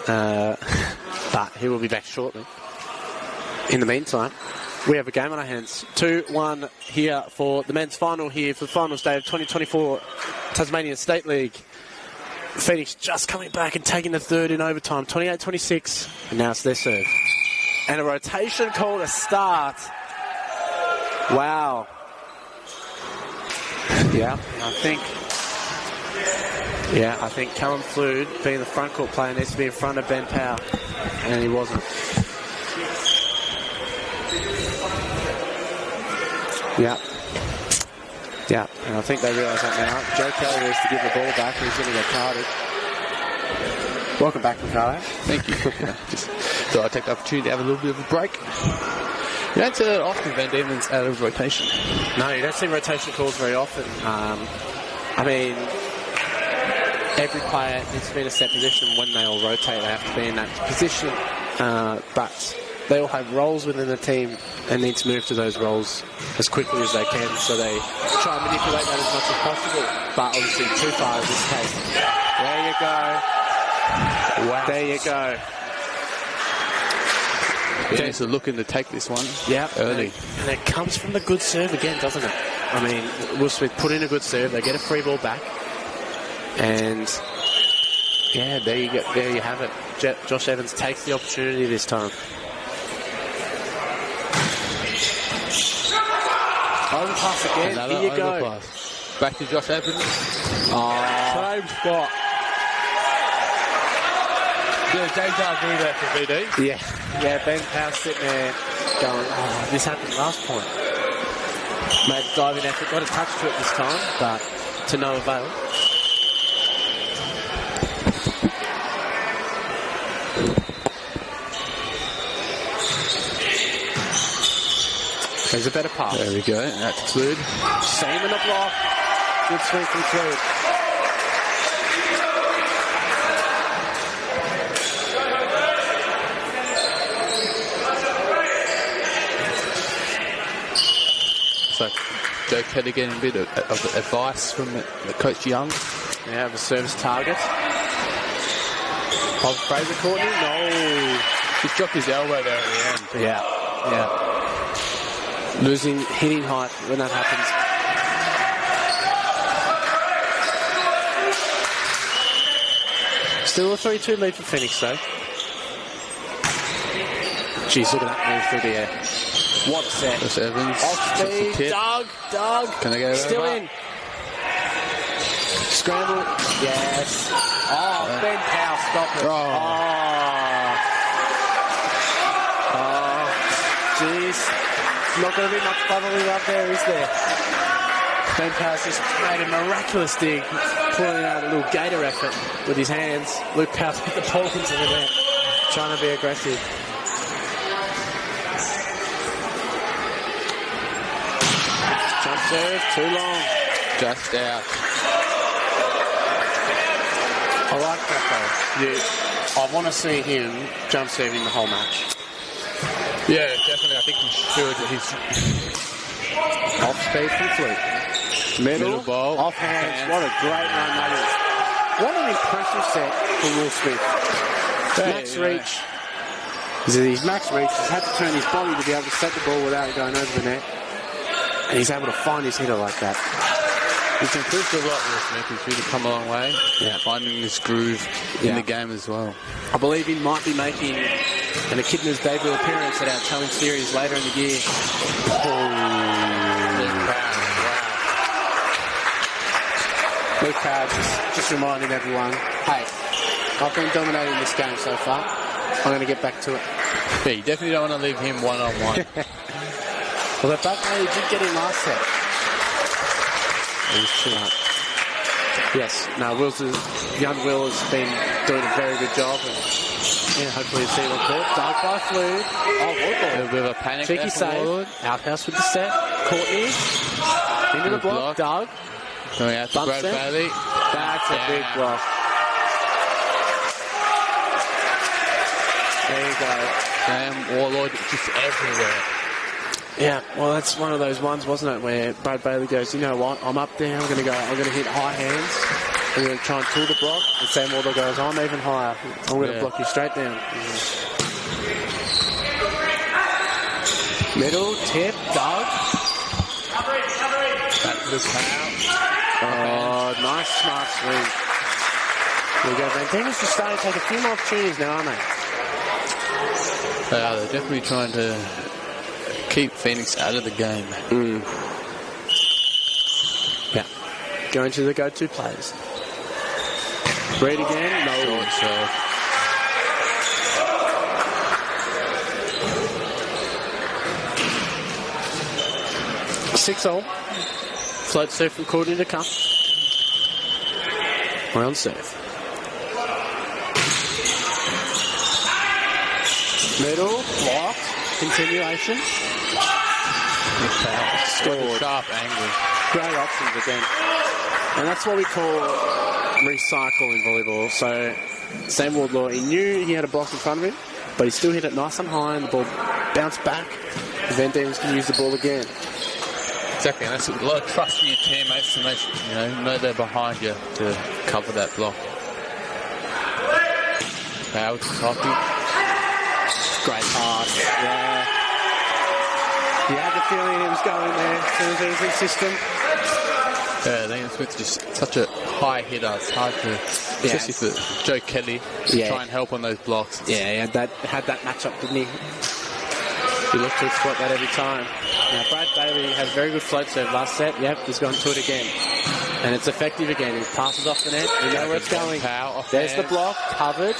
S1: but he will be back shortly. In the meantime, we have a game on our hands. 2-1 here for the men's final here for the finals day of 2024 Tasmanian State League. Phoenix just coming back and taking the third in overtime, 28-26, and now it's their serve. And a rotation call to start. Wow. Yeah, I think Callum Flood, being the front court player, needs to be in front of Ben Powell, and he wasn't. Yeah, and I think they realise that now. Joe Kelly is to give the ball back, and he's going to get carded. Welcome back, Ricardo.
S2: Thank you. Just thought I'd take the opportunity to have a little bit of a break. You don't see that often, Van Diemen's out of rotation.
S1: No, you don't see rotation calls very often. I mean, every player needs to be in a set position. When they all rotate, they have to be in that position. But they all have roles within the team and need to move to those roles as quickly as they can, so they try and manipulate that as much as possible. But obviously too far in this case. There you go. Wow. There you go.
S2: Phoenix are looking to take this one
S1: early. And it comes from the good serve again, doesn't it? I mean, Will Smith put in a good serve. They get a free ball back. And, yeah, there you go. There you have it. Josh Evans takes the opportunity this time. Overpass again.
S2: Another
S1: Here you go.
S2: overpass. Back to Josh Evans.
S1: Same spot.
S2: Yeah, deja vu there for VD.
S1: Yeah, Ben Powell sitting there going, this happened last point. Made a diving effort, got a touch to it this time, but to no avail. There's a better pass.
S2: There we go. That's Flood.
S1: Same in the block. Good swing from Flood.
S2: So, Joe Kelly getting a bit of advice from Coach Young.
S1: Yeah, the service target. Bob Fraser Courtney? No.
S2: Just dropped his elbow there at the end.
S1: Yeah. Losing hitting height when that happens. Still a 3-2 lead for Phoenix, though. Jeez, look at that move through the air. What set?
S2: Josh Evans.
S1: Off speed. Doug.
S2: Can they get it
S1: Still
S2: over?
S1: in. Scramble. Yes. Oh, Ben Powell, stop it. Oh, jeez. Not going to be much brotherly love there, is there? Ben Powell's just made a miraculous dig, pulling out a little gator effort with his hands. Luke Powell put the ball into the net, trying to be aggressive. Jump serve, too long.
S2: Just out.
S1: I like that though. I want to see him jump serving the whole match.
S2: Yeah, definitely. I think he should. He's
S1: off speed from Fleet. Middle ball. Off hands. What a great run that is. What an impressive set for Will Smith. Max reach. His max reach. He's had to turn his body to be able to set the ball without it going over the net. And he's able to find his hitter like that.
S2: He's improved a lot, Will Smith. He's really come a long way.
S1: Yeah.
S2: Finding this groove in the game as well.
S1: I believe he might be making an Echidna's debut appearance at our challenge series later in the year. Luke Powell just reminding everyone, hey, I've been dominating this game so far. I'm going to get back to it.
S2: Yeah, you definitely don't want to leave him one-on-one.
S1: Well, that back he did get him last set. He was too hard. Yes, no, young Will has been doing a very good job. And, yeah, hopefully you'll see it on court. Dug by Flood. Oh, what ball?
S2: A bit of a panic.
S1: Cheeky save. Outhouse with the set. Courtney. Into the block. Dug.
S2: Going out to Brad Bailey.
S1: That's a big block. There you go.
S2: Sam Warlord just everywhere.
S1: Yeah, well, that's one of those ones, wasn't it, where Brad Bailey goes, you know what, I'm up there, I'm going to hit high hands. We're going to try and tool the block. And Sam Wardle goes, I'm even higher. I'm going to block you straight down. Middle, tip, dug.
S2: Back to the foul.
S1: Oh, nice, smart swing. There we go. Van Diemen's just starting to take a few more opportunities now, aren't they?
S2: They're definitely trying to keep Phoenix out of the game.
S1: Yeah. Going to the go-to plays. Read again. No.
S2: Short serve.
S1: Six all. Float serve from Courtney to come. Round serve. Middle, blocked, continuation.
S2: Scored. Sharp angle.
S1: Great options again. And that's what we call recycle in volleyball. So Sam Wardlaw, he knew he had a block in front of him, but he still hit it nice and high and the ball bounced back. And Van Diemen's can use the ball again.
S2: Exactly, and that's a lot of trust in your teammates to make know they're behind you to cover that block. Now it's copy.
S1: Great pass. Yeah. You had the feeling he was going there as soon as he was in system.
S2: Yeah, Liam Smith's just such a high hitter. It's hard to, especially for Joe Kelly, to try and help on those blocks.
S1: Yeah, he had that matchup, didn't he? He looked to exploit that every time. Now, Brad Bailey has very good float serve last set. Yep, he's gone to it again. And it's effective again. He passes off the net. We know where it's going. There's the block. Covered.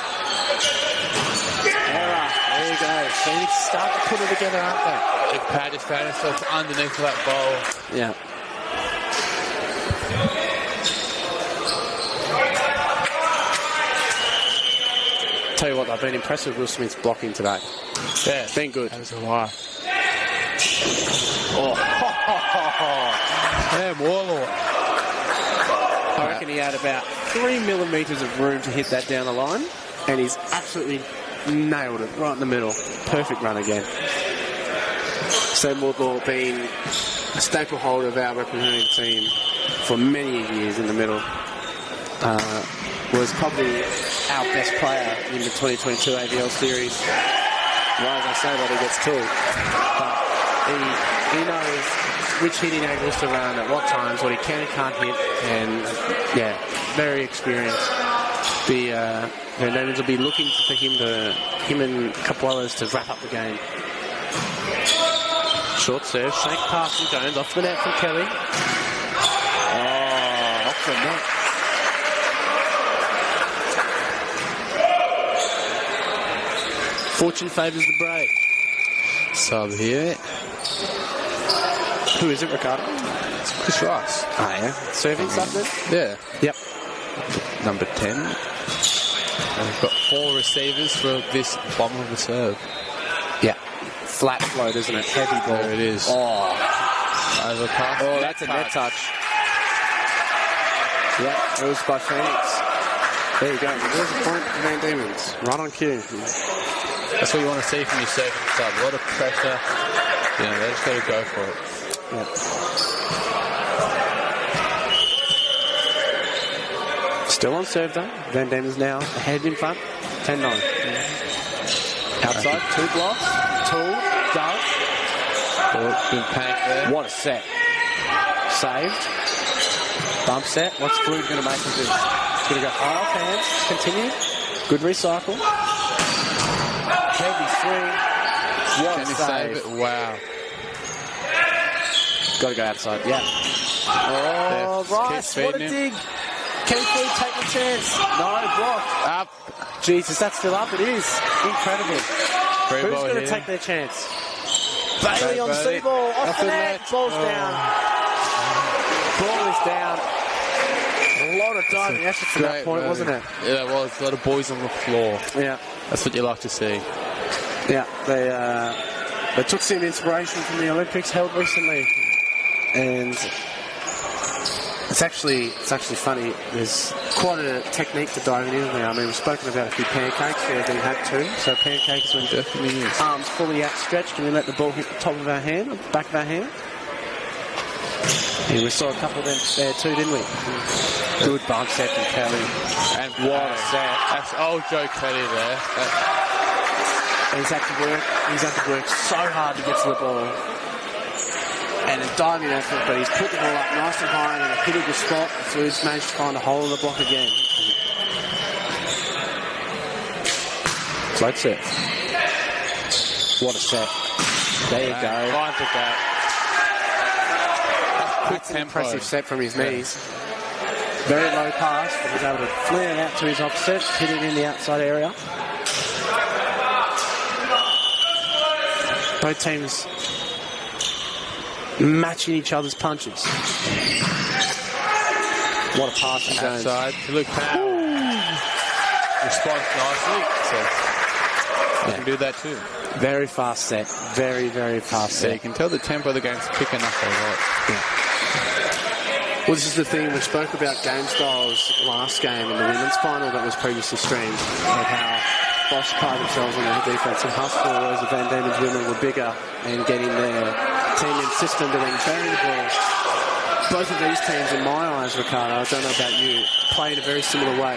S1: Error. There you go. Phoenix start to put it together, aren't they?
S2: If Pat is found himself underneath that bowl.
S1: Yeah. Tell you what, I've been impressed with Will Smith's blocking today.
S2: Yeah.
S1: Been good.
S2: That was a lie.
S1: Oh.
S2: Damn, Warlord.
S1: I reckon he had about 3 millimetres of room to hit that down the line, and he's absolutely nailed it right in the middle. Perfect run again. Sam Wardlaw being a staple holder of our representing team for many years in the middle. Was probably our best player in the 2022 AVL series. Well, as I say that, he gets tooled. But he knows which hitting angles to run at what times, what he can and can't hit, and yeah, very experienced. The Netherlands will be looking for him and a couple others to wrap up the game. Short serve, shank pass from Jones, off the net from Kelly. Oh, off the net. Fortune favours the brave.
S2: Sub here.
S1: Who is it, Ricardo?
S2: It's Chris Rice.
S1: Ah, yeah. Serving something?
S2: Yeah.
S1: Yep.
S2: Number 10. And we've got 4 receivers for this bomb of a serve.
S1: Yeah. Flat float, isn't it? Heavy ball.
S2: There it is.
S1: Oh.
S2: Overpass.
S1: Oh, that's a net touch. Yep. It was by Phoenix. There you go. There's a point for Van Diemen's. Right on cue.
S2: That's what you want to see from your serving sub. A lot of pressure. You know, they just got to go for it.
S1: Yep. Still on serve though. Van Diemen's now ahead in front. 10-9. Outside, 2 blocks. Tool, dug.
S2: Good paint there.
S1: What a set. Saved. Bump set. What's Flood going to make of this? It's going to go high off hands. Continue. Good recycle. Heavy swing. What a save.
S2: It? Wow.
S1: Got to go outside, yeah. Oh, Rice, what a dig. Can Flood take the chance? No, block.
S2: Up.
S1: Jesus, that's still up. It is. Incredible. Who's going to take their chance? Bailey on the sea ball. Off the net. Ball's down. Ball is down. A lot of diving effort from that point, wasn't it?
S2: Yeah, it was. A lot of boys on the floor.
S1: Yeah.
S2: That's what you like to see.
S1: Yeah, they took some inspiration from the Olympics held recently, and it's actually funny. There's quite a technique to diving in there. I mean, we've spoken about a few pancakes. There have been had 2, so pancakes when
S2: definitely
S1: arms fully outstretched, and we let the ball hit the top of our hand, the back of our hand. And we saw a couple of them there too, didn't we? Good bump set from Kelly.
S2: And what a set. That's old Joe Kelly there.
S1: He's had to work so hard to get to the ball. And a diving effort, but he's put the ball up nice and high in a hittable spot, so he's managed to find a hole in the block again. Float set. What a set. There you go.
S2: Finds the gap.
S1: That's an impressive set from his knees. Very low pass, but he's able to flare it out to his opposite, hit it in the outside area. Both teams matching each other's punches. What a pass from Jones.
S2: Outside to Luke Powell. Responds nicely. So you can do that too.
S1: Very fast set. Very, very fast set.
S2: You can tell the tempo of the game's picking up a lot.
S1: Yeah. Well, this is the thing. We spoke about game styles last game in the women's final that was previously streamed, of how Bosch pride themselves on their defensive hustle, whereas the Van Diemen's women were bigger and getting their team in system to then bury the ball. Both of these teams, in my eyes, Ricardo, I don't know about you, play in a very similar way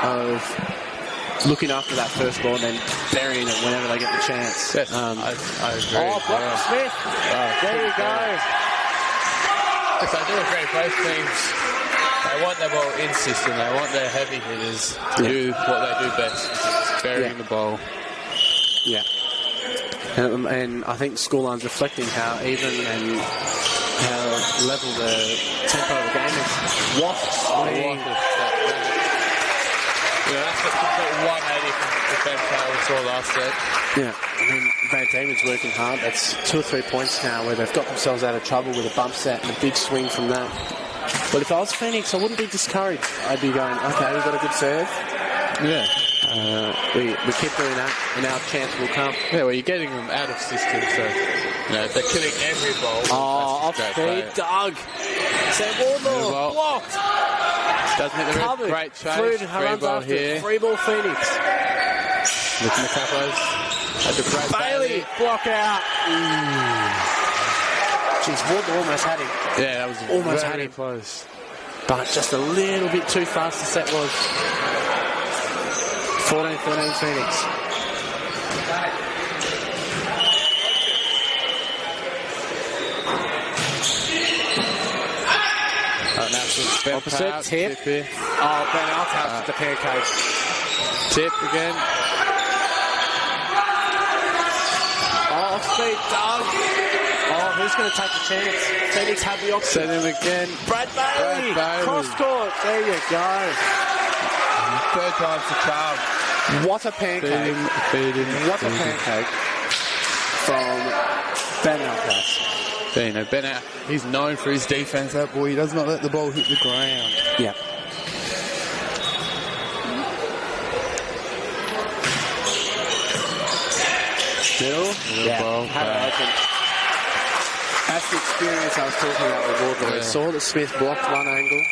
S1: of looking after that first ball and then burying it whenever they get the chance.
S2: Yes, I agree.
S1: Oh, block from Smith. There you go.
S2: Yes, I do agree. Both teams, they want their ball in system. They want their heavy hitters to do what they do best, burying the ball.
S1: Yeah. And I think scoreline's reflecting how even and how level the tempo of the game is. Swing.
S2: That's a complete 180 from the defense we saw last set.
S1: Yeah, I mean, Van Diemen's working hard. That's 2 or 3 points now where they've got themselves out of trouble with a bump set and a big swing from that. But if I was Phoenix, I wouldn't be discouraged. I'd be going, okay, we've got a good serve.
S2: Yeah.
S1: We keep doing that, and our chance will come.
S2: Yeah, well, you're getting them out of system, so they're killing every ball.
S1: Oh, off speed, Doug. Sam Wardlaw, blocked.
S2: Doesn't hit the rim. Great chase. Free ball here.
S1: Free ball Phoenix.
S2: Looking at Capos. That's a great
S1: Bailey, block out. Jeez, Wardlaw almost had him.
S2: Yeah, that was
S1: almost
S2: very
S1: had him.
S2: close.
S1: But just a little bit too fast the set was. 14-13 Phoenix. Opposite, tip. Ben Althouse with the pancake.
S2: Tip again.
S1: Off speed, Doug. Oh, who's going to take the chance? Phoenix have the option.
S2: Send him again.
S1: Brad Bailey. Cross court. There you go.
S2: Third time's the charm.
S1: What a pancake. What a pancake from Ben Althouse.
S2: Ben out. He's known for his defense. That boy, he does not let the ball hit the ground.
S1: Yeah. Still,
S2: ball.
S1: That's the experience I was talking about with Wardlaw. He saw that Smith blocked one angle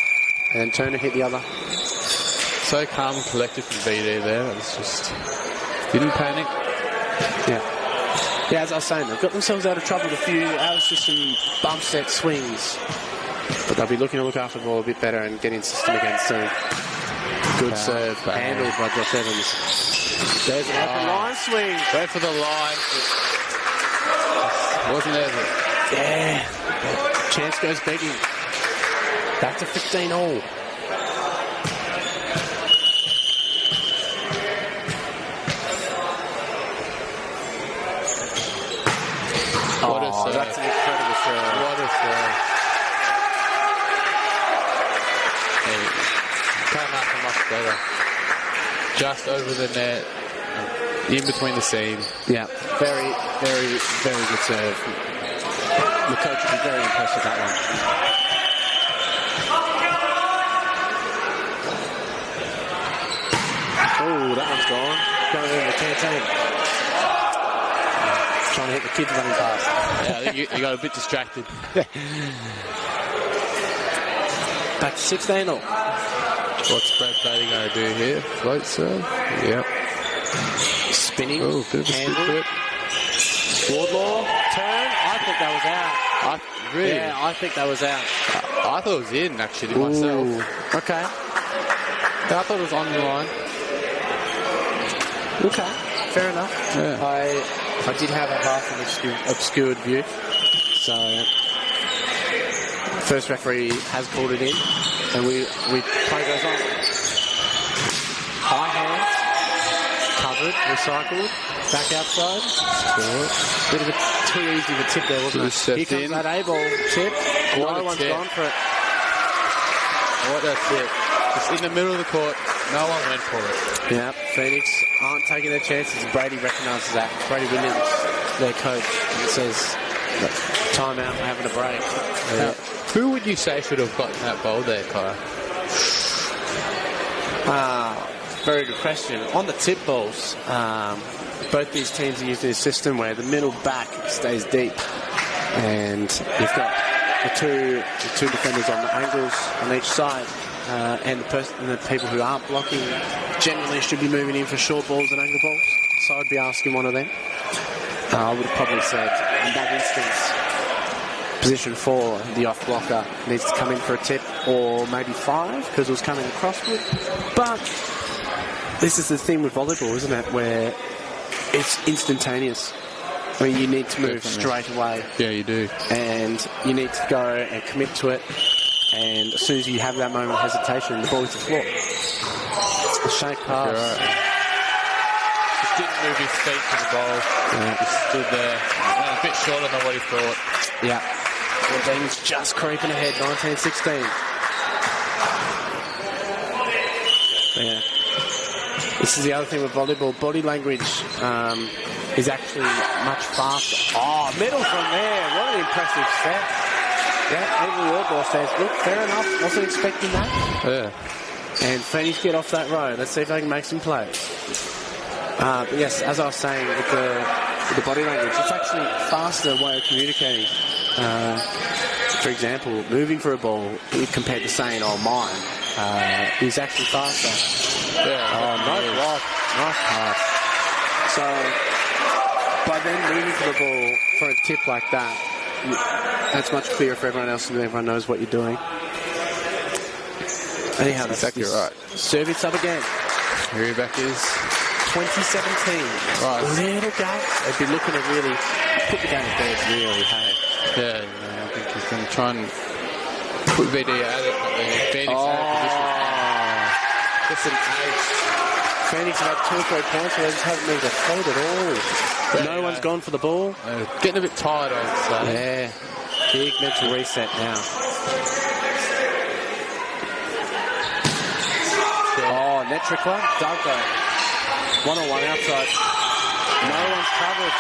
S1: and then turned to hit the other.
S2: So calm and collected from BD there. That was just... Didn't panic.
S1: Yeah. Yeah, as I was saying, they've got themselves out of trouble with a few out-of-system bump set swings. But they'll be looking to look after the ball a bit better and get in system again soon. Good serve. Handled by Josh Evans. There's an open line swing.
S2: Go for the line. Wasn't there?
S1: Yeah. Chance goes begging. Back to 15 all.
S2: What a serve.
S1: That's an incredible serve.
S2: What a serve. Came out much better. Just over the net. In between the seam.
S1: Yeah. Very, very, very good serve. The coach will be very impressed with that one. Oh, that one's gone. Going over the canteen. Trying to hit the kids running past.
S2: Yeah, I think you got a bit distracted.
S1: Back to 16 all.
S2: What's Brad Bailey going to do here? Float serve? Yep.
S1: Spinning.
S2: Oh, bit of a spin to it.
S1: Wardlaw. Turn. I think that was out.
S2: Really?
S1: Yeah, I think that was out.
S2: I thought it was in, actually, myself.
S1: Ooh, okay.
S2: Yeah, I thought it was on the line.
S1: Okay, fair enough.
S2: Yeah.
S1: I did have a half an obscured view. So, first referee has called it in, and we play goes on. High hands, covered, recycled, back outside. Bit of a too easy of a tip there, wasn't it? Here comes that A-ball tip. No one's gone for it.
S2: What a tip. Just in the middle of the court, no one went for it.
S1: Yeah, Phoenix aren't taking their chances. Brady recognises that. Brady Williams, their coach, says, timeout, we're having a break.
S2: Yeah. Who would you say should have gotten that ball there, Kai?
S1: Very good question. On the tip balls, both these teams are using a system where the middle back stays deep, and you've got the two defenders on the angles on each side, and the people who aren't blocking generally should be moving in for short balls and angle balls. So I'd be asking one of them. I would have probably said in that instance, position 4, the off blocker needs to come in for a tip, or maybe 5 because it was coming acrossward. But this is the thing with volleyball, isn't it? Where it's instantaneous. I mean, you need to move straight away.
S2: Yeah, you do.
S1: And you need to go and commit to it. And as soon as you have that moment of hesitation, the ball hits the floor. A shake pass.
S2: Right. Just didn't move his feet to the ball. Yeah. Just stood there. Went a bit shorter than what he thought.
S1: Yeah. The Demons just creeping ahead, 19-16. Yeah. This is the other thing with volleyball. Body language is actually much faster. Oh, middle from there. What an impressive set. Yeah, Avery Wardlaw says, look, fair enough. Wasn't expecting that.
S2: Yeah.
S1: And Phoenix get off that row. Let's see if they can make some plays. But yes, as I was saying with the body language, it's actually a faster way of communicating. For example, moving for a ball compared to saying, oh, mine, is actually faster.
S2: Yeah.
S1: Oh, nice block. Nice pass. So, by then moving for the ball for a tip like that, that's much clearer for everyone else and everyone knows what you're doing. Anyhow, that's
S2: exactly right.
S1: Service up again.
S2: Here back is
S1: 2017.
S2: Right.
S1: Little gap. They'd be looking to really put the game to bed, really, hey.
S2: Yeah, I think he's going to try and put VD out of it. Phoenix out of position.
S1: Just an ace. Phoenix have had 2 or 3 points, but they just haven't moved a foot at all. But no one's gone for the ball.
S2: Getting a bit tired, I would say.
S1: Yeah. Big mental reset now. Oh, net trickler. Dunko. 1-on-1 outside. No one's covered.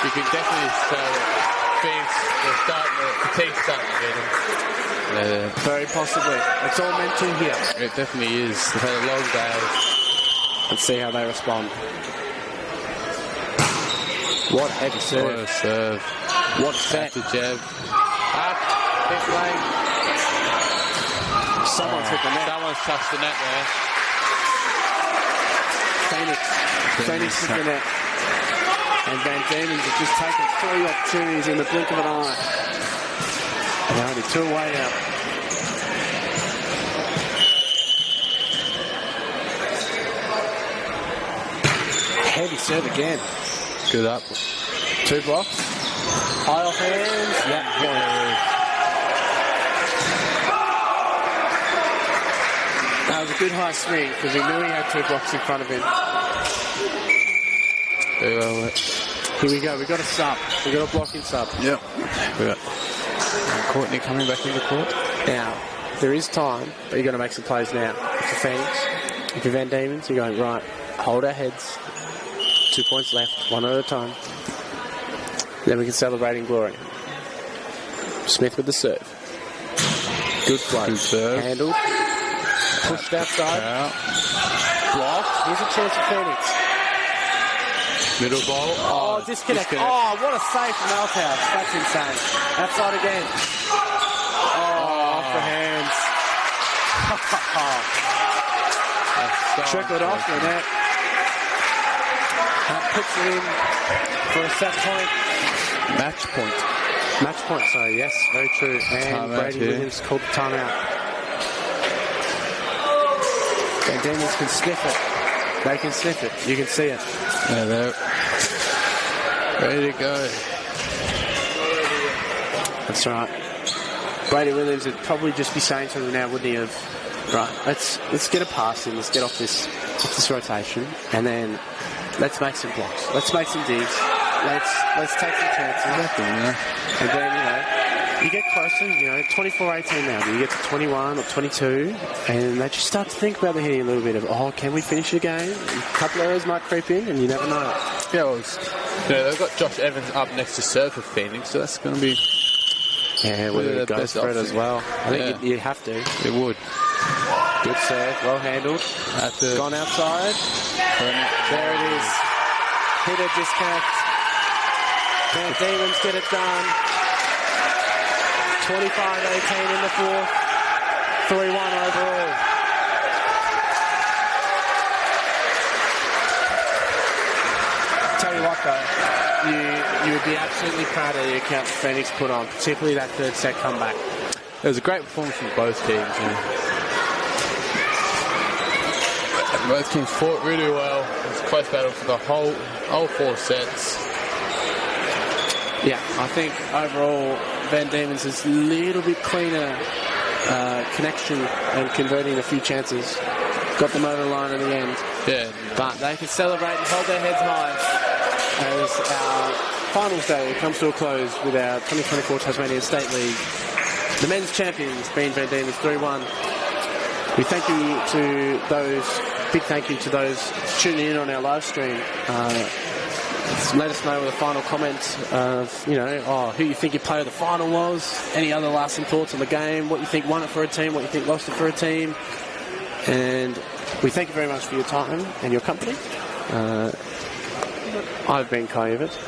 S2: You can definitely say that Phoenix, the team's starting to beat them.
S1: Very possibly. It's all mental here.
S2: It definitely is. They've had a long day.
S1: Let's see how they respond. What heavy serve.
S2: What a serve.
S1: What set.
S2: The jab. Up. Hit lane.
S1: Someone's hit the net.
S2: Someone's touched the net there.
S1: Phoenix hit the net. And Van Diemen's have just taken 3 opportunities in the blink of an eye. And they're only 2 away now. Heavy serve again.
S2: Good up.
S1: 2 blocks. High off hands. Yeah. That was a good high swing because he knew he had 2 blocks in front of him.
S2: Very well.
S1: Here we go. We've got a sub. We've got a blocking sub.
S2: Yep. Courtney coming back into court.
S1: Now, there is time, but you've got to make some plays now. For Phoenix, if you're Van Diemen's, you're going, right, hold our heads. 2 points left, 1 at a time. Then we can celebrate in glory. Smith with the serve. Good flow.
S2: Good serve.
S1: Handled. Pushed outside. Blocked. Here's a chance for Phoenix.
S2: Middle ball.
S1: Oh, disconnect. Oh, what a save from Malthouse. That's insane. Outside again. Oh, off the hands. Trickled off the net. That puts it in for a set point.
S2: Match point.
S1: Match point, so yes, very true. And
S2: Timeout
S1: Brady
S2: here.
S1: Williams called the timeout. And Demons can sniff it. They can sniff it. You can see it.
S2: Yeah, they're ready to go.
S1: That's right. Brady Williams would probably just be saying to them now, wouldn't he, of, right, let's get a pass in, let's get off this rotation, and then let's make some blocks, let's make some digs, let's take some chances.
S2: Exactly, yeah.
S1: And then, you get closer, 24-18 now, you get to 21 or 22, and they just start to think about the hitting a little bit of, can we finish the game? A couple of errors might creep in, and you never know.
S2: Yeah, well, they've got Josh Evans up next to serve for Phoenix, so that's going to be...
S1: Yeah, whether
S2: the
S1: it goes
S2: best
S1: for it as
S2: option.
S1: well. I think you have to.
S2: It would.
S1: Good serve, well handled. Gone outside. There it is. Hit a disconnect. Van Diemen's get it done. 25-18 in the fourth. 3-1 overall. Tell you what though, you would be absolutely proud of the account Phoenix put on, particularly that third set comeback.
S2: It was a great performance from both teams. Both teams fought really well. It was a close battle for the whole 4 sets.
S1: Yeah, I think overall Van Diemen's is a little bit cleaner connection and converting a few chances. Got them over the line in the end.
S2: Yeah.
S1: But they can celebrate and hold their heads high as our finals day comes to a close with our 2024 Tasmania State League. The men's champions being Van Diemen's 3-1. We thank you to those, big thank you to those tuning in on our live stream. Let us know with a final comment of, who you think your player of the final was, any other lasting thoughts on the game, what you think won it for a team, what you think lost it for a team. And we thank you very much for your time and your company. I've been Kai Everett.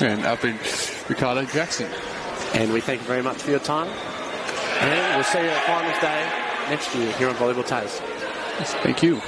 S2: And I've been Ricardo Jackson.
S1: And we thank you very much for your time. And we'll see you at Finals Day next year here on Volleyball Taz.
S2: Thank you.